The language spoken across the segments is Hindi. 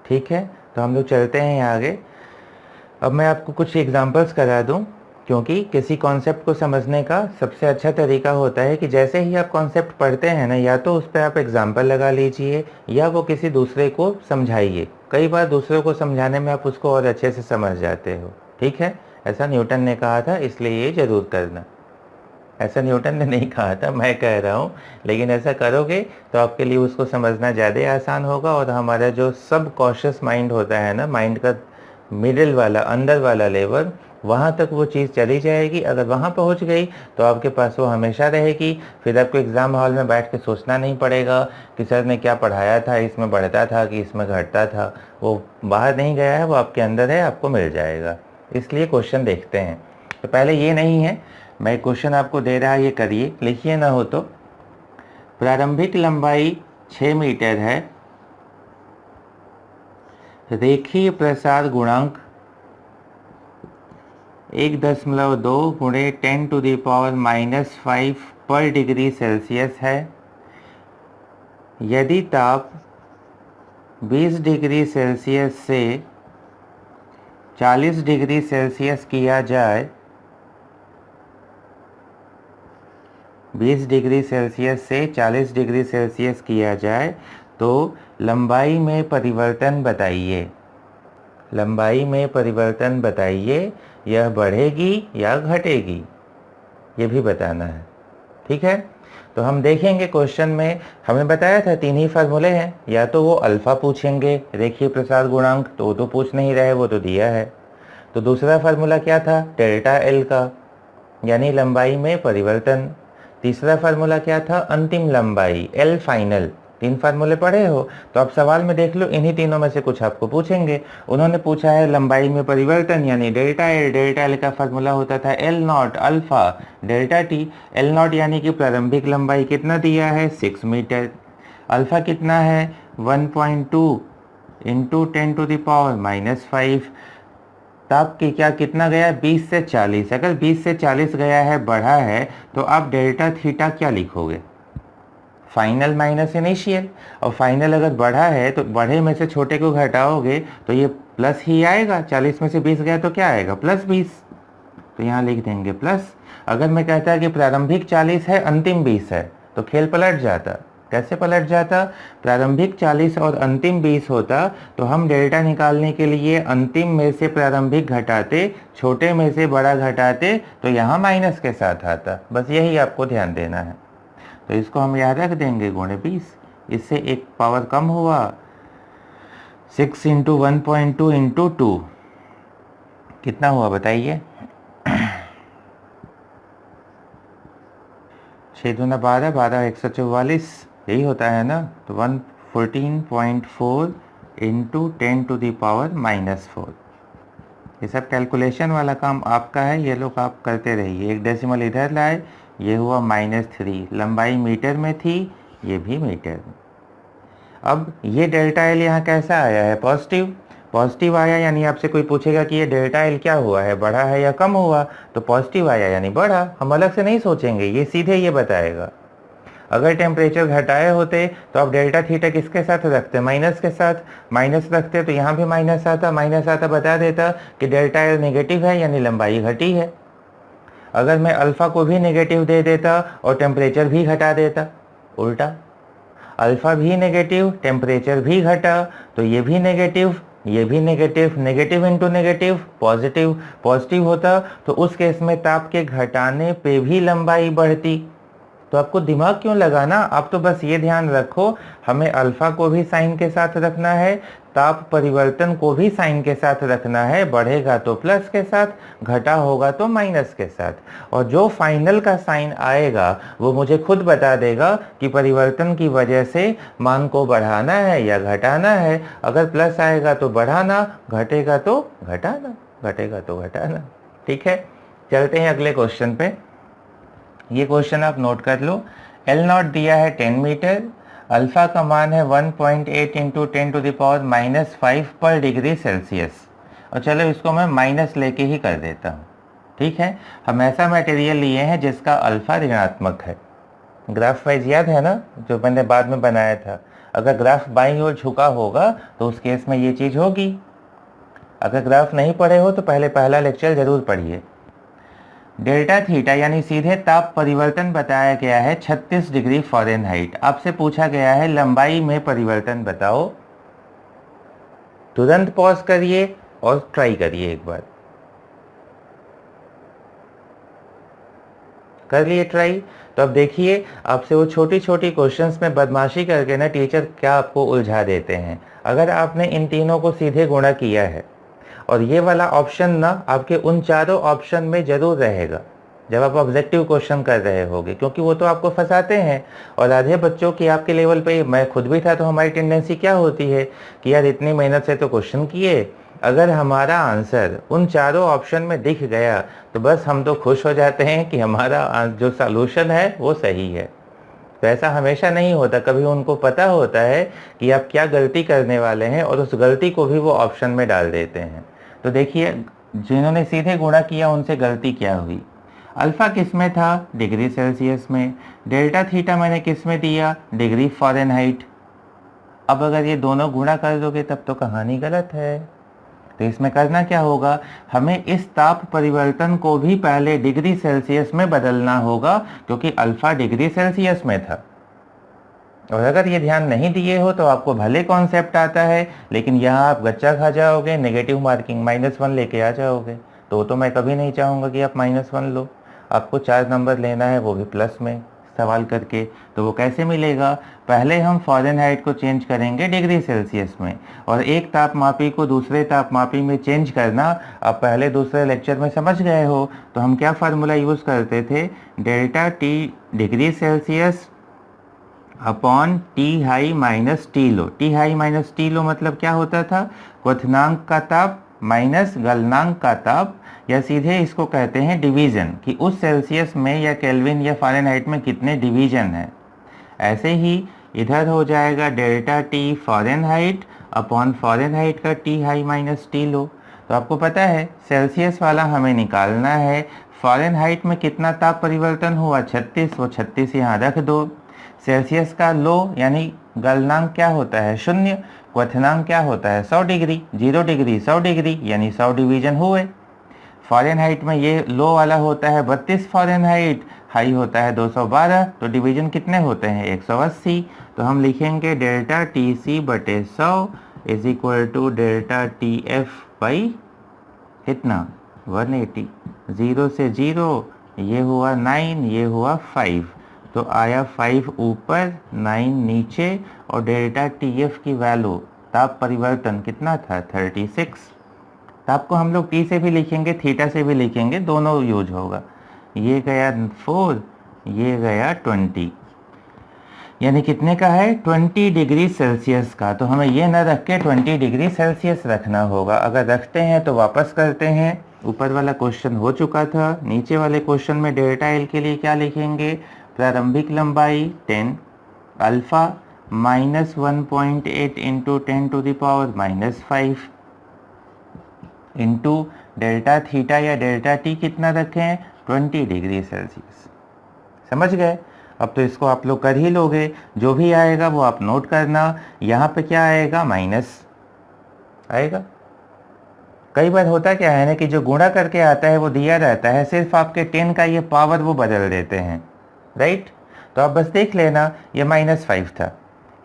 ठीक है, तो हम लोग चलते हैं यहाँ आगे। अब मैं आपको कुछ एग्जांपल्स करा दूँ, क्योंकि किसी कॉन्सेप्ट को समझने का सबसे अच्छा तरीका होता है कि जैसे ही आप कॉन्सेप्ट पढ़ते हैं ना, या तो उस पर आप एग्जांपल लगा लीजिए या वो किसी दूसरे को समझाइए। कई बार दूसरों को समझाने में आप उसको और अच्छे से समझ जाते हो। ठीक है, ऐसा न्यूटन ने कहा था, इसलिए ये ज़रूर करना। ऐसा न्यूटन ने नहीं कहा था, मैं कह रहा हूँ, लेकिन ऐसा करोगे तो आपके लिए उसको समझना ज़्यादा आसान होगा। और हमारा जो सब कॉशियस माइंड होता है ना, माइंड का मिडिल वाला, अंदर वाला लेवल, वहाँ तक वो चीज़ चली जाएगी। अगर वहाँ पहुँच गई तो आपके पास वो हमेशा रहेगी। फिर आपको एग्ज़ाम हॉल में बैठ के सोचना नहीं पड़ेगा कि सर ने क्या पढ़ाया था, इसमें बढ़ता था कि इसमें घटता था। वो बाहर नहीं गया है, वो आपके अंदर है, आपको मिल जाएगा। इसलिए क्वेश्चन देखते हैं। तो पहले ये नहीं है, मैं क्वेश्चन आपको दे रहा, ये करिए, लिखिए ना हो तो। प्रारंभिक लंबाई 6 मीटर है, रेखीय प्रसार गुणांक 1.2 गुणे 10⁻⁻5 पर डिग्री सेल्सियस है। यदि ताप 20 डिग्री सेल्सियस से 40 डिग्री सेल्सियस किया जाए, 20 डिग्री सेल्सियस से 40 डिग्री सेल्सियस किया जाए तो लंबाई में परिवर्तन बताइए। लंबाई में परिवर्तन बताइए, यह बढ़ेगी या घटेगी, ये भी बताना है। ठीक है, तो हम देखेंगे क्वेश्चन में हमें बताया था 3 ही फार्मूले हैं। या तो वो अल्फा पूछेंगे, रेखीय प्रसार गुणांक, तो वो तो पूछ नहीं रहे, वो तो दिया है। तो दूसरा फार्मूला क्या था, डेल्टा एल का, यानी लंबाई में परिवर्तन। तीसरा फार्मूला क्या था, अंतिम लंबाई, एल फाइनल। 3 फार्मूले पढ़े हो तो आप सवाल में देख लो, इन्हीं तीनों में से कुछ आपको पूछेंगे। उन्होंने पूछा है लंबाई में परिवर्तन यानी डेल्टा एल। डेल्टा एल का फार्मूला होता था L not alpha delta T. L not यानी कि प्रारंभिक लंबाई कितना दिया है, 6 मीटर। अल्फा कितना है, 1.2 इंटू 10⁻⁻5। ताप की क्या कितना गया, 20 से 40। अगर 20 से 40 गया है, बढ़ा है, तो आप डेल्टा थीटा क्या लिखोगे, फाइनल माइनस इनिशियल। और फाइनल अगर बढ़ा है तो बढ़े में से छोटे को घटाओगे तो ये प्लस ही आएगा। 40 में से 20 गया तो क्या आएगा, +20। तो यहाँ लिख देंगे प्लस। अगर मैं कहता है कि प्रारंभिक 40 है, अंतिम 20 है, तो खेल पलट जाता। कैसे पलट जाता, प्रारंभिक 40 और अंतिम 20 होता तो हम डेल्टा निकालने के लिए अंतिम में से प्रारंभिक घटाते, छोटे में से बड़ा घटाते, तो यहाँ माइनस के साथ आता। बस यही आपको ध्यान देना है। तो इसको हम यहाँ रख देंगे गुणे 20। इससे एक पावर कम हुआ, 6 इंटू 1.2 इंटू 2 कितना हुआ बताइए, 6 दूना 12, 12 144, यही होता है ना। तो 114.4 इंटू 10⁻⁻4। ये सब कैलकुलेशन वाला काम आपका है, ये लोग आप करते रहिए। एक डेसिमल इधर लाए, ये हुआ -3। लंबाई मीटर में थी, ये भी मीटर में। अब ये डेल्टा एल यहाँ कैसा आया है, पॉजिटिव। पॉजिटिव आया यानी आपसे कोई पूछेगा कि ये डेल्टा एल क्या हुआ है, बढ़ा है या कम हुआ, तो पॉजिटिव आया यानी बढ़ा। हम अलग से नहीं सोचेंगे, ये सीधे ये बताएगा। अगर टेम्परेचर घटाए होते तो आप डेल्टा थीटा किसके साथ रखते, माइनस के साथ। माइनस रखते तो यहाँ भी माइनस आता, माइनस आता बता देता कि डेल्टा एल नेगेटिव है यानी लंबाई घटी है। अगर मैं अल्फ़ा को भी नेगेटिव दे देता और टेम्परेचर भी घटा देता, उल्टा, अल्फ़ा भी नेगेटिव, टेम्परेचर भी घटा, तो ये भी नेगेटिव, ये भी negative, negative into negative positive. Positive होता तो उस केस में ताप के घटाने पे भी लंबाई बढ़ती। तो आपको दिमाग क्यों लगाना, आप तो बस ये ध्यान रखो, हमें अल्फ़ा को भी साइन के साथ रखना है, ताप परिवर्तन को भी साइन के साथ रखना है। बढ़ेगा तो प्लस के साथ, घटा होगा तो माइनस के साथ। और जो फाइनल का साइन आएगा वो मुझे खुद बता देगा कि परिवर्तन की वजह से मान को बढ़ाना है या घटाना है। अगर प्लस आएगा तो बढ़ाना, घटेगा तो घटाना, घटेगा तो घटाना। ठीक है, चलते हैं अगले क्वेश्चन पे। ये क्वेश्चन आप नोट कर लो। एल नॉट दिया है 10 मीटर, अल्फ़ा का मान है 1.8 इंटू 10⁻⁻5 पर डिग्री सेल्सियस। और चलो इसको मैं माइनस लेके ही कर देता हूँ। ठीक है, हम ऐसा मटेरियल लिए हैं जिसका अल्फ़ा ऋणात्मक है। ग्राफ वाइज याद है ना, जो मैंने बाद में बनाया था। अगर ग्राफ बाईं ओर झुका होगा तो उस केस में ये चीज़ होगी। अगर ग्राफ नहीं पढ़े हो तो पहले पहला लेक्चर जरूर पढ़िए। डेल्टा थीटा यानी सीधे ताप परिवर्तन बताया गया है 36 डिग्री फ़ारेनहाइट। आपसे पूछा गया है लंबाई में परिवर्तन बताओ। तुरंत पॉज करिए और ट्राई करिए एक बार। कर लिए ट्राई? तो अब देखिए आपसे वो छोटी छोटी क्वेश्चंस में बदमाशी करके ना टीचर क्या आपको उलझा देते हैं। अगर आपने इन तीनों को सीधे गुणा किया है और ये वाला ऑप्शन ना आपके उन चारों ऑप्शन में जरूर रहेगा जब आप ऑब्जेक्टिव क्वेश्चन कर रहे होगे, क्योंकि वो तो आपको फंसाते हैं। और आधे बच्चों की आपके लेवल पे, मैं खुद भी था, तो हमारी टेंडेंसी क्या होती है कि यार इतनी मेहनत से तो क्वेश्चन किए, अगर हमारा आंसर उन चारों ऑप्शन में दिख गया तो बस हम तो खुश हो जाते हैं कि हमारा जो सॉल्यूशन है वो सही है। तो ऐसा हमेशा नहीं होता, कभी उनको पता होता है कि आप क्या गलती करने वाले हैं और उस गलती को भी वो ऑप्शन में डाल देते हैं। तो देखिए जिन्होंने सीधे गुणा किया उनसे गलती क्या हुई। अल्फ़ा किस में था? डिग्री सेल्सियस में। डेल्टा थीटा मैंने किस में दिया? Degree Fahrenheit. अब अगर ये दोनों गुणा कर दोगे तब तो कहानी गलत है। तो इसमें करना क्या होगा, हमें इस ताप परिवर्तन को भी पहले डिग्री सेल्सियस में बदलना होगा, क्योंकि अल्फ़ा डिग्री सेल्सियस में था। और अगर ये ध्यान नहीं दिए हो तो आपको भले कॉन्सेप्ट आता है, लेकिन यहाँ आप गच्चा खा जाओगे, नेगेटिव मार्किंग -1 लेके आ जाओगे। तो मैं कभी नहीं चाहूँगा कि आप -1 लो। आपको 4 नंबर लेना है, वो भी प्लस में सवाल करके। तो वो कैसे मिलेगा? पहले हम फ़ारेनहाइट को चेंज करेंगे डिग्री सेल्सियस में, और एक तापमापी को दूसरे तापमापी में चेंज करना आप पहले दूसरे लेक्चर में समझ गए हो। तो हम क्या फार्मूला यूज़ करते थे? Delta T degree Celsius upon T high minus T low. T high minus T low मतलब क्या होता था? क्वथनांक का ताप माइनस गलनांक का ताप, या सीधे इसको कहते हैं डिवीज़न, कि उस सेल्सियस में या केल्विन या फ़ारेनहाइट में कितने डिवीज़न है। ऐसे ही इधर हो जाएगा delta T Fahrenheit upon Fahrenheit का टी हाई माइनस टी लो। तो आपको पता है सेल्सियस वाला हमें निकालना है। फ़ारेनहाइट में कितना ताप परिवर्तन हुआ? 36, वो 36 यहाँ रख दो। सेल्सियस का लो यानी गलनांक क्या होता है? 0। क्वथनांक क्या होता है? 100 डिग्री। 0 डिग्री 100 डिग्री यानी 100 डिवीजन हुए। फ़ारेनहाइट में ये लो वाला होता है 32 फ़ारेनहाइट, हाई होता है 212, तो डिवीजन कितने होते हैं? 180। तो हम लिखेंगे डेल्टा टी सी बटे 100 is equal to delta T F by कितना? 180। 0 से 0, ये हुआ 9, ये हुआ 5, तो आया 5 ऊपर 9 नीचे, और डेल्टा टी एफ की वैल्यू ताप परिवर्तन कितना था? 36। ताप को हम लोग टी से भी लिखेंगे, थीटा से भी लिखेंगे, दोनों यूज होगा। ये गया 4, ये गया 20, यानी कितने का है? 20 डिग्री सेल्सियस का। तो हमें ये ना रख के 20 डिग्री सेल्सियस रखना होगा। अगर रखते हैं तो वापस करते हैं, ऊपर वाला क्वेश्चन हो चुका था। नीचे वाले क्वेश्चन में डेल्टा एल के लिए क्या लिखेंगे? प्रारंभिक लंबाई 10, alpha -1.8 into 10⁻⁻5 into delta theta या डेल्टा टी कितना रखें? 20 डिग्री सेल्सियस। समझ गए? अब तो इसको आप लोग कर ही लोगे, जो भी आएगा वो आप नोट करना। यहाँ पे क्या आएगा? माइनस आएगा। कई बार होता क्या है ना कि जो गुणा करके आता है वो दिया रहता है, सिर्फ आपके 10 का ये पावर वो बदल देते हैं, राइट? तो आप बस देख लेना, ये -5 था।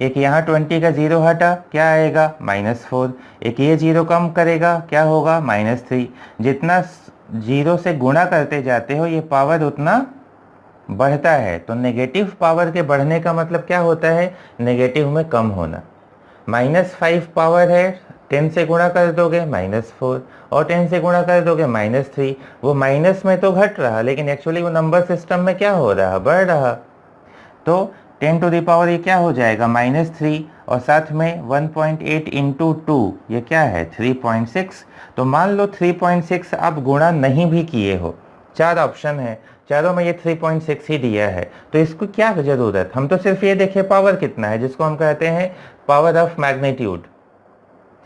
एक यहाँ 20 का 0 हटा, क्या आएगा? -4। एक ये 0 कम करेगा, क्या होगा? -3। जितना 0 से गुणा करते जाते हो ये पावर उतना बढ़ता है। तो नेगेटिव पावर के बढ़ने का मतलब क्या होता है? नेगेटिव में कम होना। -5 पावर है, 10 से गुणा कर दोगे -4, और 10 से गुणा कर दोगे -3। वो माइनस में तो घट रहा, लेकिन एक्चुअली वो नंबर सिस्टम में क्या हो रहा? बढ़ रहा। तो 10 टू द पावर ये क्या हो जाएगा? -3, और साथ में 1.8 इंटू 2, ये क्या है? 3.6। तो मान लो 3.6 आप गुणा नहीं भी किए हो, 4 ऑप्शन है, चारों में ये 3.6 ही दिया है, तो इसको क्या ज़रूरत? हम तो सिर्फ ये देखें पावर कितना है, जिसको हम कहते हैं पावर ऑफ मैग्नीट्यूड।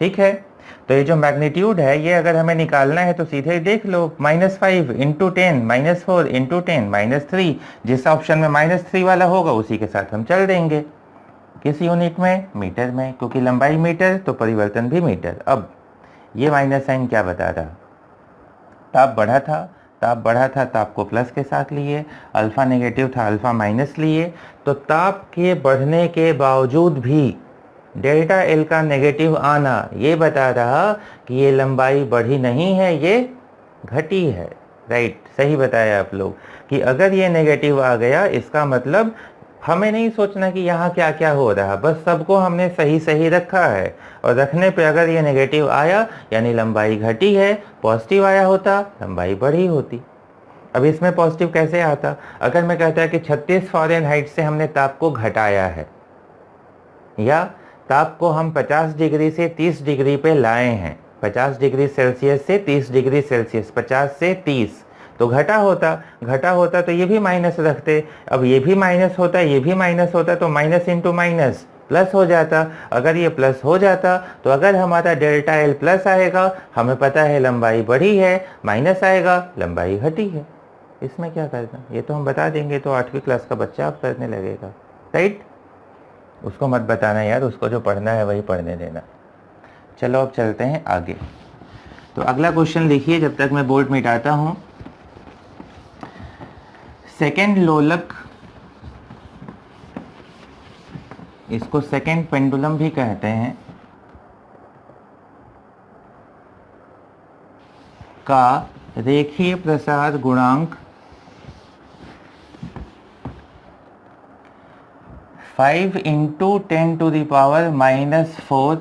ठीक है, तो ये जो मैग्नीट्यूड है ये अगर हमें निकालना है तो सीधे ही देख लो, -5 इंटू 10, -4 इंटू 10, -3। जिस ऑप्शन में -3 वाला होगा उसी के साथ हम चल देंगे। किस यूनिट में? मीटर में, क्योंकि लंबाई मीटर तो परिवर्तन भी मीटर। अब ये माइनस साइन क्या बता रहा? ताप बढ़ा था, ताप को प्लस के साथ लिए, अल्फा नेगेटिव था, अल्फा माइनस लिए, तो ताप के बढ़ने के बावजूद भी डेल्टा एल का नेगेटिव आना ये बता रहा कि ये लंबाई बढ़ी नहीं है, ये घटी है। राइट, सही बताया आप लोग कि अगर ये नेगेटिव आ गया इसका मतलब हमें नहीं सोचना कि यहाँ क्या क्या हो रहा, बस सबको हमने सही सही रखा है, और रखने पे अगर ये नेगेटिव आया यानी लंबाई घटी है, पॉजिटिव आया होता लंबाई बढ़ी होती। अब इसमें पॉजिटिव कैसे आता? अगर मैं कहता है कि 36 फ़ारेनहाइट से हमने ताप को घटाया है, या ताप को हम 50 डिग्री से 30 डिग्री पे लाए हैं, 50 डिग्री सेल्सियस से 30 डिग्री सेल्सियस, 50 से 30, तो घटा होता तो ये भी माइनस रखते। अब ये भी माइनस होता, ये भी माइनस होता, तो माइनस इंटू माइनस प्लस हो जाता। अगर ये प्लस हो जाता तो अगर हमारा डेल्टा एल प्लस आएगा, हमें पता है लंबाई बढ़ी है, माइनस आएगा लंबाई घटी है। इसमें क्या करना, ये तो हम बता देंगे, तो 8वीं क्लास का बच्चा अब करने लगेगा। राइट, उसको मत बताना यार, उसको जो पढ़ना है वही पढ़ने देना। चलो अब चलते हैं आगे। तो अगला क्वेश्चन लिखिए जब तक मैं बोर्ड मिटाता हूं। सेकेंड लोलक, इसको सेकेंड पेंडुलम भी कहते हैं, का रेखीय प्रसार गुणांक 5 × 10⁻⁻4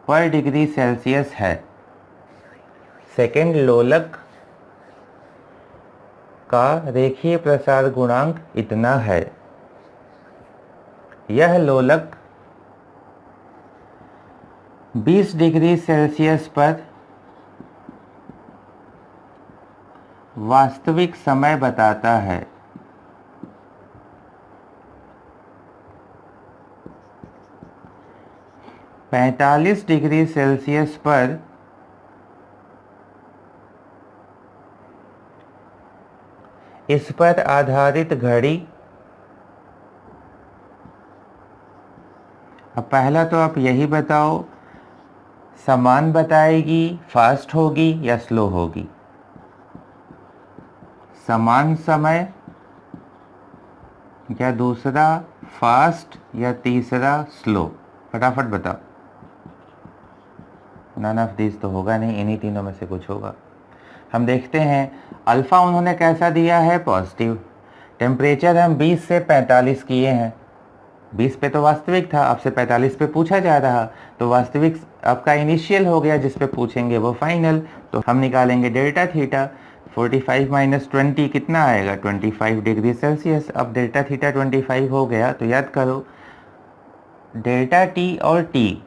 पर डिग्री सेल्सियस है। सेकेंड लोलक का रेखीय प्रसार गुणांक इतना है। यह लोलक 20 डिग्री सेल्सियस पर वास्तविक समय बताता है। पैंतालीस डिग्री सेल्सियस पर इस पर आधारित घड़ी, अब पहला तो आप यही बताओ, समान बताएगी, फास्ट होगी या स्लो होगी? समान समय, या दूसरा फास्ट, या तीसरा स्लो? फटाफट बताओ। नन ऑफ दिस तो होगा नहीं, इन्हीं तीनों में से कुछ होगा। हम देखते हैं, अल्फ़ा उन्होंने कैसा दिया है? पॉजिटिव। टेम्परेचर हम 20 से 45 किए हैं, 20 पे तो वास्तविक था, आपसे 45 पे पूछा जा रहा, तो वास्तविक आपका इनिशियल हो गया, जिस पे पूछेंगे वो फाइनल। तो हम निकालेंगे डेल्टा थीटा, 45 - 20 कितना आएगा? 25 डिग्री सेल्सियस। अब डेल्टा थीटा 25 हो गया, तो याद करो डेल्टा टी और टी,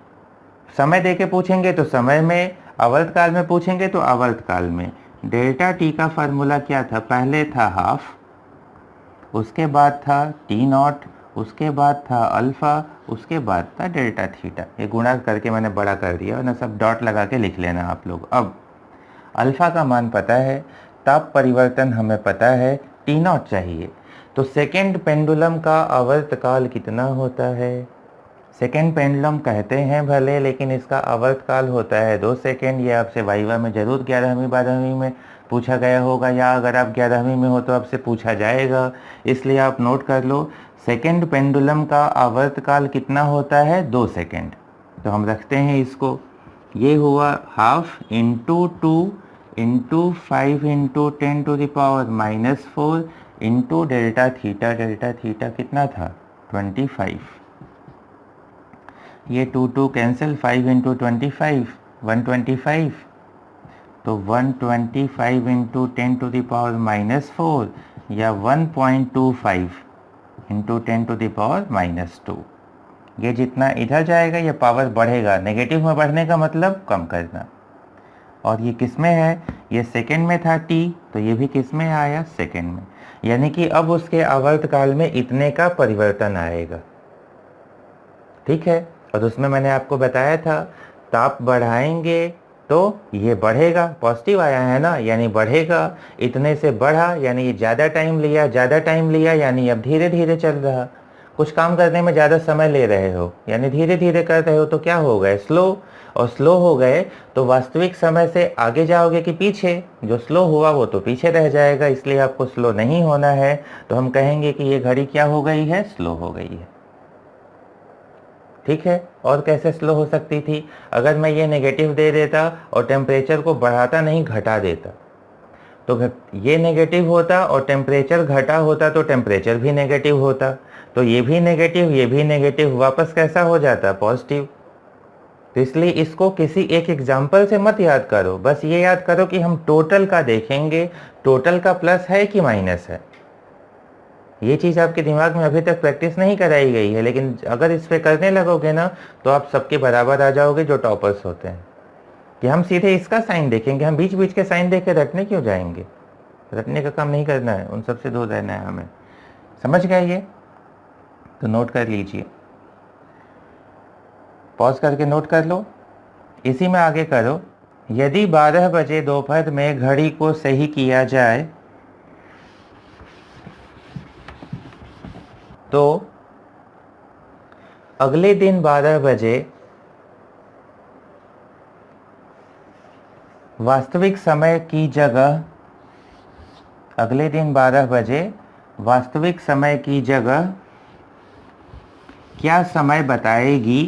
समय दे के पूछेंगे तो समय में, आवर्तकाल में पूछेंगे तो आवर्तकाल में। डेल्टा टी का फार्मूला क्या था? पहले था हाफ, उसके बाद था टी नॉट, उसके बाद था अल्फ़ा, उसके बाद था डेल्टा थीटा। ये गुणा करके मैंने बड़ा कर दिया, वरना सब डॉट लगा के लिख लेना आप लोग। अब अल्फ़ा का मान पता है, ताप परिवर्तन हमें पता है, टी नॉट चाहिए। तो सेकेंड पेंडुलम का आवर्तकाल कितना होता है? सेकेंड पेंडुलम कहते हैं भले, लेकिन इसका आवर्तकाल होता है 2 सेकेंड। ये आपसे वाइवा में जरूर 11वीं 12वीं में पूछा गया होगा, या अगर आप 11वीं में हो तो आपसे पूछा जाएगा, इसलिए आप नोट कर लो। सेकेंड पेंडुलम का आवर्तकाल कितना होता है? 2 सेकेंड। तो हम रखते हैं इसको, ये हुआ half into 2 into 5 into 10⁻⁻4 into delta theta. Delta theta कितना था? 25। ये 2 कैंसिल, 5 इंटू 25 125, तो 125 इंटू 10⁻⁻4 या 1.25 इंटू 10⁻⁻2। ये जितना इधर जाएगा ये पावर बढ़ेगा, नेगेटिव में बढ़ने का मतलब कम करना। और ये किस में है? ये सेकेंड में था टी, तो ये भी किस में आया? सेकेंड में। यानी कि अब उसके आवर्तकाल में इतने का परिवर्तन आएगा। ठीक है, और उसमें मैंने आपको बताया था ताप बढ़ाएंगे तो ये बढ़ेगा, पॉजिटिव आया है ना, यानी बढ़ेगा। इतने से बढ़ा यानी ज़्यादा टाइम लिया, ज़्यादा टाइम लिया यानी अब धीरे धीरे चल रहा। कुछ काम करने में ज़्यादा समय ले रहे हो, यानी धीरे धीरे कर रहे हो, तो क्या हो गए? स्लो। और स्लो हो गए तो वास्तविक समय से आगे जाओगे कि पीछे? जो स्लो हुआ वो तो पीछे रह जाएगा, इसलिए आपको स्लो नहीं होना है। तो हम कहेंगे कि ये घड़ी क्या हो गई है? स्लो हो गई है। ठीक है। और कैसे स्लो हो सकती थी? अगर मैं ये नेगेटिव दे देता और टेम्परेचर को बढ़ाता नहीं घटा देता, तो ये नेगेटिव होता और टेम्परेचर घटा होता तो टेम्परेचर भी नेगेटिव होता, तो ये भी नेगेटिव ये भी नेगेटिव, वापस कैसा हो जाता? पॉजिटिव। तो इसलिए इसको किसी एक एग्जाम्पल से मत याद करो, बस ये याद करो कि हम टोटल का देखेंगे, टोटल का प्लस है कि माइनस है। ये चीज़ आपके दिमाग में अभी तक प्रैक्टिस नहीं कराई गई है, लेकिन अगर इस पे करने लगोगे ना तो आप सबके बराबर आ जाओगे जो टॉपर्स होते हैं। कि हम सीधे इसका साइन देखेंगे, हम बीच बीच के साइन देख के रटने क्यों जाएंगे? रटने का काम नहीं करना है, उन सबसे दूर रहना है हमें। समझ गए ये? तो नोट कर लीजिए, पॉज करके नोट कर लो। इसी में आगे करो, यदि 12 बजे दोपहर में घड़ी को सही किया जाए तो अगले दिन 12 बजे वास्तविक समय की जगह, अगले दिन 12 बजे वास्तविक समय की जगह क्या समय बताएगी,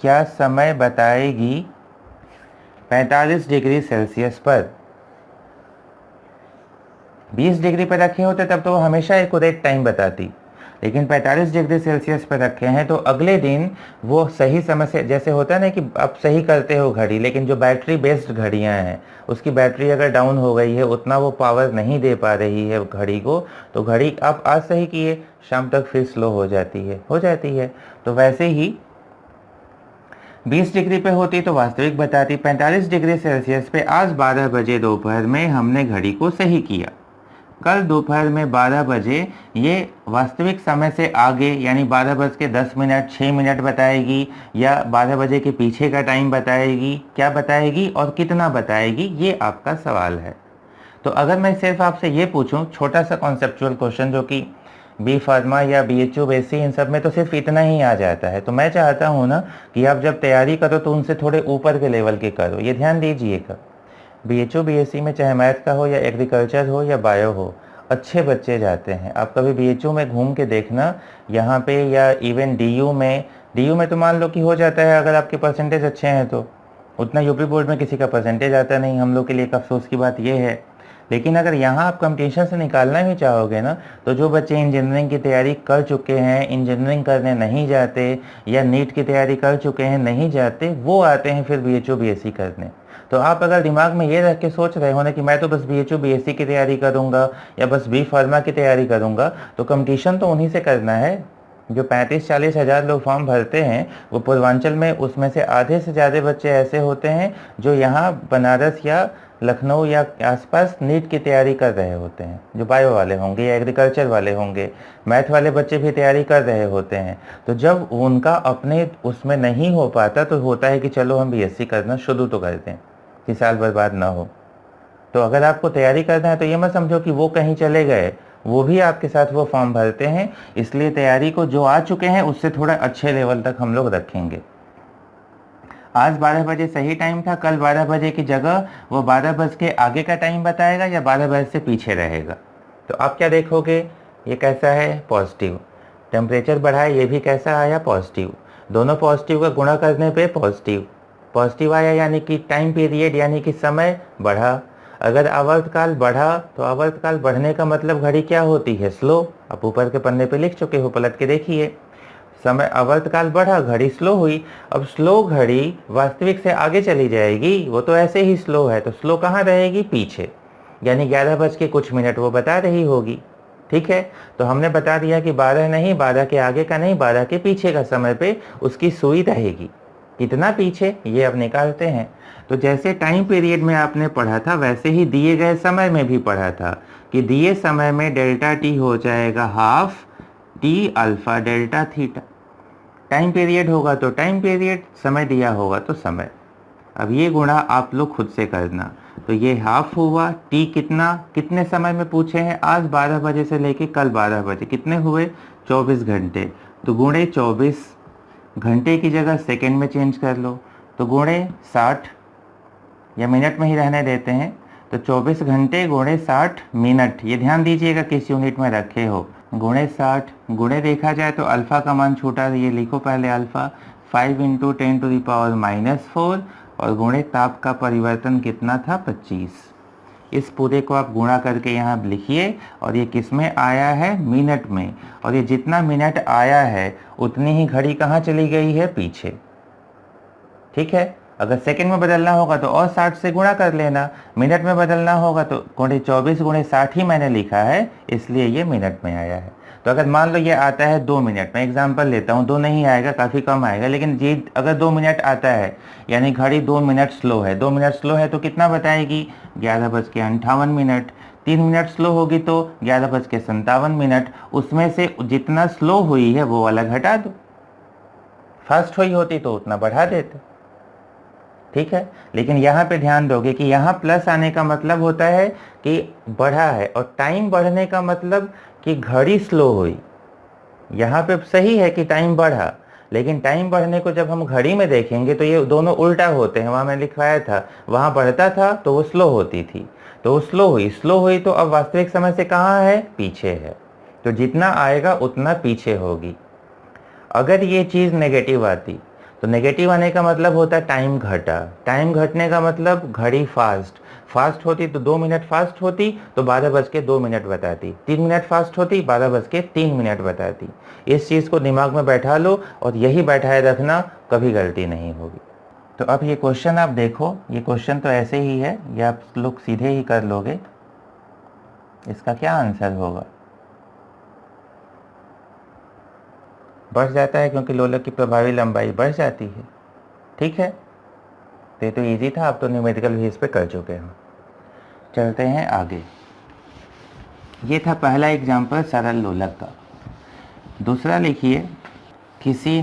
क्या समय बताएगी 45 डिग्री सेल्सियस पर? 20 डिग्री पर रखे होते तब तो वो हमेशा एक्यूरेट टाइम बताती, लेकिन 45 डिग्री सेल्सियस पर रखे हैं तो अगले दिन वो सही समय से, जैसे होता है ना कि आप सही करते हो घड़ी, लेकिन जो बैटरी बेस्ड घड़ियां हैं उसकी बैटरी अगर डाउन हो गई है, उतना वो पावर नहीं दे पा रही है घड़ी को, तो घड़ी आप आज सही किए, शाम तक फिर स्लो हो जाती है। तो वैसे ही 20 डिग्री पे होती तो वास्तविक बताती, 45 डिग्री सेल्सियस पे आज 12 बजे दोपहर में हमने घड़ी को सही किया, कल दोपहर में 12 बजे ये वास्तविक समय से आगे यानी 12:10 6 मिनट बताएगी या 12 बजे के पीछे का टाइम बताएगी, क्या बताएगी और कितना बताएगी, ये आपका सवाल है। तो अगर मैं सिर्फ आपसे ये पूछूं, छोटा सा कॉन्सेप्चुअल क्वेश्चन जो कि बी फार्मा या BHU BSc इन सब में तो सिर्फ इतना ही आ जाता है, तो मैं चाहता हूँ ना कि आप जब तैयारी करो तो उनसे थोड़े ऊपर के लेवल के करो। ये ध्यान दीजिएगा, BHU BSc में चाहे मैथ का हो या एग्रीकल्चर हो या बायो हो, अच्छे बच्चे जाते हैं। आप कभी BHU में घूम के देखना यहाँ पे, या इवन DU में तो मान लो कि हो जाता है अगर आपके परसेंटेज अच्छे हैं तो, उतना यूपी बोर्ड में किसी का परसेंटेज आता नहीं, हम लोग के लिए एक अफसोस की बात यह है। लेकिन अगर यहाँ आप कंपटीशन से निकालना भी चाहोगे ना, तो जो बच्चे इंजीनियरिंग की तैयारी कर चुके हैं, इंजीनियरिंग करने नहीं जाते, या नीट की तैयारी कर चुके हैं नहीं जाते, वो आते हैं फिर BHU BSc करने। तो आप अगर दिमाग में ये रख के सोच रहे हो ना कि मैं तो बस BHU BSc की तैयारी करूँगा या बस बी फार्मा की तैयारी करूँगा, तो कंपटीशन तो उन्हीं से करना है। जो 35-40 हज़ार लोग फॉर्म भरते हैं वो पूर्वांचल में, उसमें से आधे से ज़्यादा बच्चे ऐसे होते हैं जो यहाँ बनारस या लखनऊ या आसपास नीट की तैयारी कर रहे होते हैं, जो बायो वाले होंगे या एग्रीकल्चर वाले होंगे, मैथ वाले बच्चे भी तैयारी कर रहे होते हैं। तो जब उनका अपने उसमें नहीं हो पाता तो होता है कि चलो हम BSc करना शुरू तो कर दें कि साल बर्बाद ना हो। तो अगर आपको तैयारी करना है तो ये मत समझो कि वो कहीं चले गए, वो भी आपके साथ वो फॉर्म भरते हैं, इसलिए तैयारी को जो आ चुके हैं उससे थोड़ा अच्छे लेवल तक हम लोग रखेंगे। आज 12 बजे सही टाइम था, कल 12 बजे की जगह वो 12 बज के आगे का टाइम बताएगा या 12 बजे से पीछे रहेगा। तो आप क्या देखोगे, ये कैसा है? पॉजिटिव। टेम्परेचर बढ़ा है, ये भी कैसा आया? पॉजिटिव। दोनों पॉजिटिव का गुणा करने पे पॉजिटिव आया, यानी कि टाइम पीरियड यानी कि समय बढ़ा। अगर आवर्तकाल बढ़ा तो आवर्तकाल बढ़ने का मतलब घड़ी क्या होती है? स्लो। आप ऊपर के पन्ने पे लिख चुके हो, पलट के देखिए। समय आवर्तकाल बढ़ा, घड़ी स्लो हुई। अब स्लो घड़ी वास्तविक से आगे चली जाएगी, वो तो ऐसे ही स्लो है, तो स्लो कहाँ रहेगी? पीछे, यानी 11 बज के कुछ मिनट वो बता रही होगी। ठीक है, तो हमने बता दिया कि 12 नहीं, 12 के आगे का नहीं, 12 के पीछे का समय पे उसकी सुई रहेगी। कितना पीछे, ये अब निकालते हैं। तो जैसे टाइम पीरियड में आपने पढ़ा था वैसे ही दिए गए समय में भी पढ़ा था कि दिए समय में डेल्टा टी हो जाएगा half T alpha delta theta. Time period होगा तो टाइम पीरियड, समय दिया होगा तो समय। अब ये गुणा आप लोग खुद से करना। तो ये हाफ हुआ। टी कितने समय में पूछे हैं? आज 12 बजे से लेके कल 12 बजे, कितने हुए? 24 घंटे। तो गुणे 24, घंटे की जगह सेकंड में चेंज कर लो, तो गुणे 60, या मिनट में ही रहने देते हैं, तो 24 घंटे गुणे 60 मिनट। ये ध्यान दीजिएगा किस यूनिट में रखे हो, गुणे 60। गुणे देखा जाए तो अल्फ़ा का मान छूटा, ये लिखो पहले अल्फ़ा 5 × 10⁻⁻4, और गुणे ताप का परिवर्तन कितना था? 25। इस पूरे को आप गुणा करके यहाँ लिखिए, और ये किस में आया है? मिनट में। और ये जितना मिनट आया है उतनी ही घड़ी कहाँ चली गई है? पीछे। ठीक है, अगर सेकंड में बदलना होगा तो और 60 से गुणा कर लेना, मिनट में बदलना होगा तो गुणे 24 गुणे 60 ही मैंने लिखा है, इसलिए ये मिनट में आया है। तो अगर मान लो ये आता है 2 मिनट में, एग्जाम्पल लेता हूँ, 2 नहीं आएगा, काफ़ी कम आएगा, लेकिन ये अगर 2 मिनट आता है, यानी घड़ी 2 मिनट स्लो है, 2 मिनट स्लो है तो कितना बताएगी? 11:58। 3 मिनट स्लो होगी तो 11:57। उसमें से जितना स्लो हुई है वो वाला घटा दो, फास्ट हुई होती तो उतना बढ़ा देते। ठीक है, लेकिन यहाँ पे ध्यान दोगे कि यहाँ प्लस आने का मतलब होता है कि बढ़ा है, और टाइम बढ़ने का मतलब कि घड़ी स्लो हुई। यहाँ पे सही है कि टाइम बढ़ा, लेकिन टाइम बढ़ने को जब हम घड़ी में देखेंगे तो ये दोनों उल्टा होते हैं। वहाँ मैंने लिखवाया था, वहाँ बढ़ता था तो वो स्लो होती थी, तो वो स्लो हुई तो अब वास्तविक समय से कहाँ है? पीछे है। तो जितना आएगा उतना पीछे होगी। अगर ये चीज़ नेगेटिव आती तो नेगेटिव आने का मतलब होता है टाइम घटा, टाइम घटने का मतलब घड़ी फास्ट होती तो 2 मिनट फास्ट होती तो 12:02 बताती, 3 मिनट फास्ट होती 12:03 बताती। इस चीज़ को दिमाग में बैठा लो और यही बैठाए रखना, कभी गलती नहीं होगी। तो अब ये क्वेश्चन आप देखो, ये क्वेश्चन तो ऐसे ही है, ये आप लोग सीधे ही कर लोगे। इसका क्या आंसर होगा? बढ़ जाता है क्योंकि लोलक की प्रभावी लंबाई बढ़ जाती है। ठीक है, तो ये तो इजी था, आप तो न्यूमेरिकल भी इस पे कर चुके हो। चलते हैं आगे। ये था पहला एग्जाम्पल सरल लोलक का। दूसरा लिखिए, किसी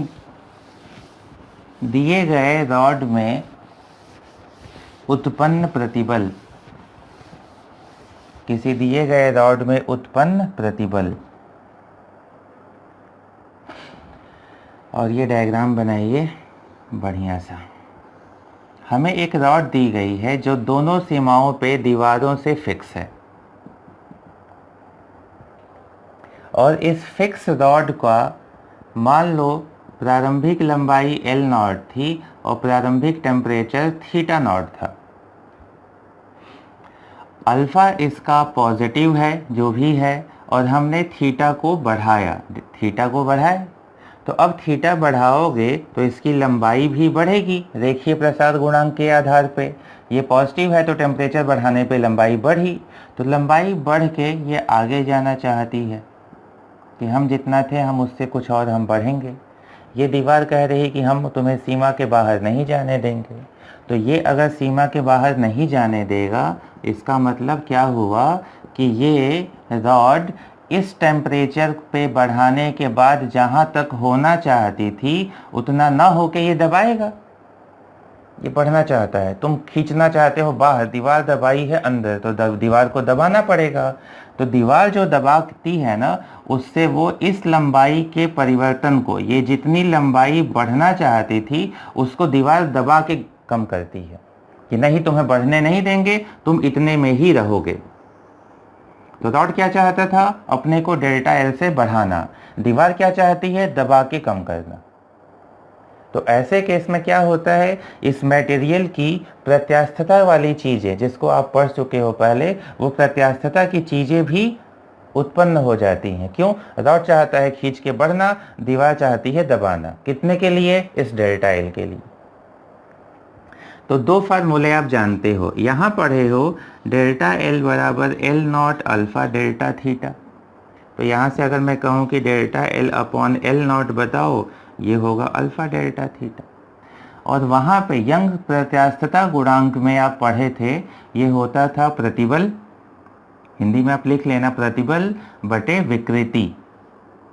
दिए गए रॉड में उत्पन्न प्रतिबल, किसी दिए गए रॉड में उत्पन्न प्रतिबल, और ये डायग्राम बनाइए बढ़िया सा। हमें एक रॉड दी गई है जो दोनों सीमाओं पे दीवारों से फिक्स है, और इस फिक्स रॉड का मान लो प्रारंभिक लंबाई L0 थी और प्रारंभिक टेम्परेचर θ0 था। अल्फ़ा इसका पॉजिटिव है जो भी है, और हमने थीटा को बढ़ाया, तो अब थीटा बढ़ाओगे तो इसकी लंबाई भी बढ़ेगी रेखीय प्रसार गुणांक के आधार पे। ये पॉजिटिव है तो टेम्परेचर बढ़ाने पे लंबाई बढ़ी, तो लंबाई बढ़ के ये आगे जाना चाहती है कि हम जितना थे हम उससे कुछ और हम बढ़ेंगे। ये दीवार कह रही कि हम तुम्हें सीमा के बाहर नहीं जाने देंगे, तो ये अगर सीमा के बाहर नहीं जाने देगा, इसका मतलब क्या हुआ कि ये रॉड इस टेम्परेचर पे बढ़ाने के बाद जहाँ तक होना चाहती थी उतना ना होके ये दबाएगा। ये बढ़ना चाहता है, तुम खींचना चाहते हो बाहर, दीवार दबाई है अंदर, तो दीवार को दबाना पड़ेगा। तो दीवार जो दबाती है ना, उससे वो इस लंबाई के परिवर्तन को, ये जितनी लंबाई बढ़ना चाहती थी उसको दीवार दबा के कम करती है कि नहीं, तुम्हें बढ़ने नहीं देंगे, तुम इतने में ही रहोगे। तो रॉड क्या चाहता था? अपने को डेल्टा एल से बढ़ाना। दीवार क्या चाहती है? दबा के कम करना। तो ऐसे केस में क्या होता है, इस मटेरियल की प्रत्यास्थता वाली चीज़ें जिसको आप पढ़ चुके हो पहले, वो प्रत्यास्थता की चीज़ें भी उत्पन्न हो जाती हैं। क्यों? रॉड चाहता है खींच के बढ़ना, दीवार चाहती है दबाना। कितने के लिए? इस डेल्टा एल के लिए। तो दो फार्मूले आप जानते हो, यहाँ पढ़े हो डेल्टा एल बराबर L0 अल्फ़ा डेल्टा थीटा। तो यहाँ से अगर मैं कहूँ कि डेल्टा एल अपॉन L0 बताओ, ये होगा अल्फ़ा डेल्टा थीटा। और वहाँ पे यंग प्रत्यास्थता गुणांक में आप पढ़े थे, ये होता था प्रतिबल, हिंदी में आप लिख लेना प्रतिबल बटे विकृति।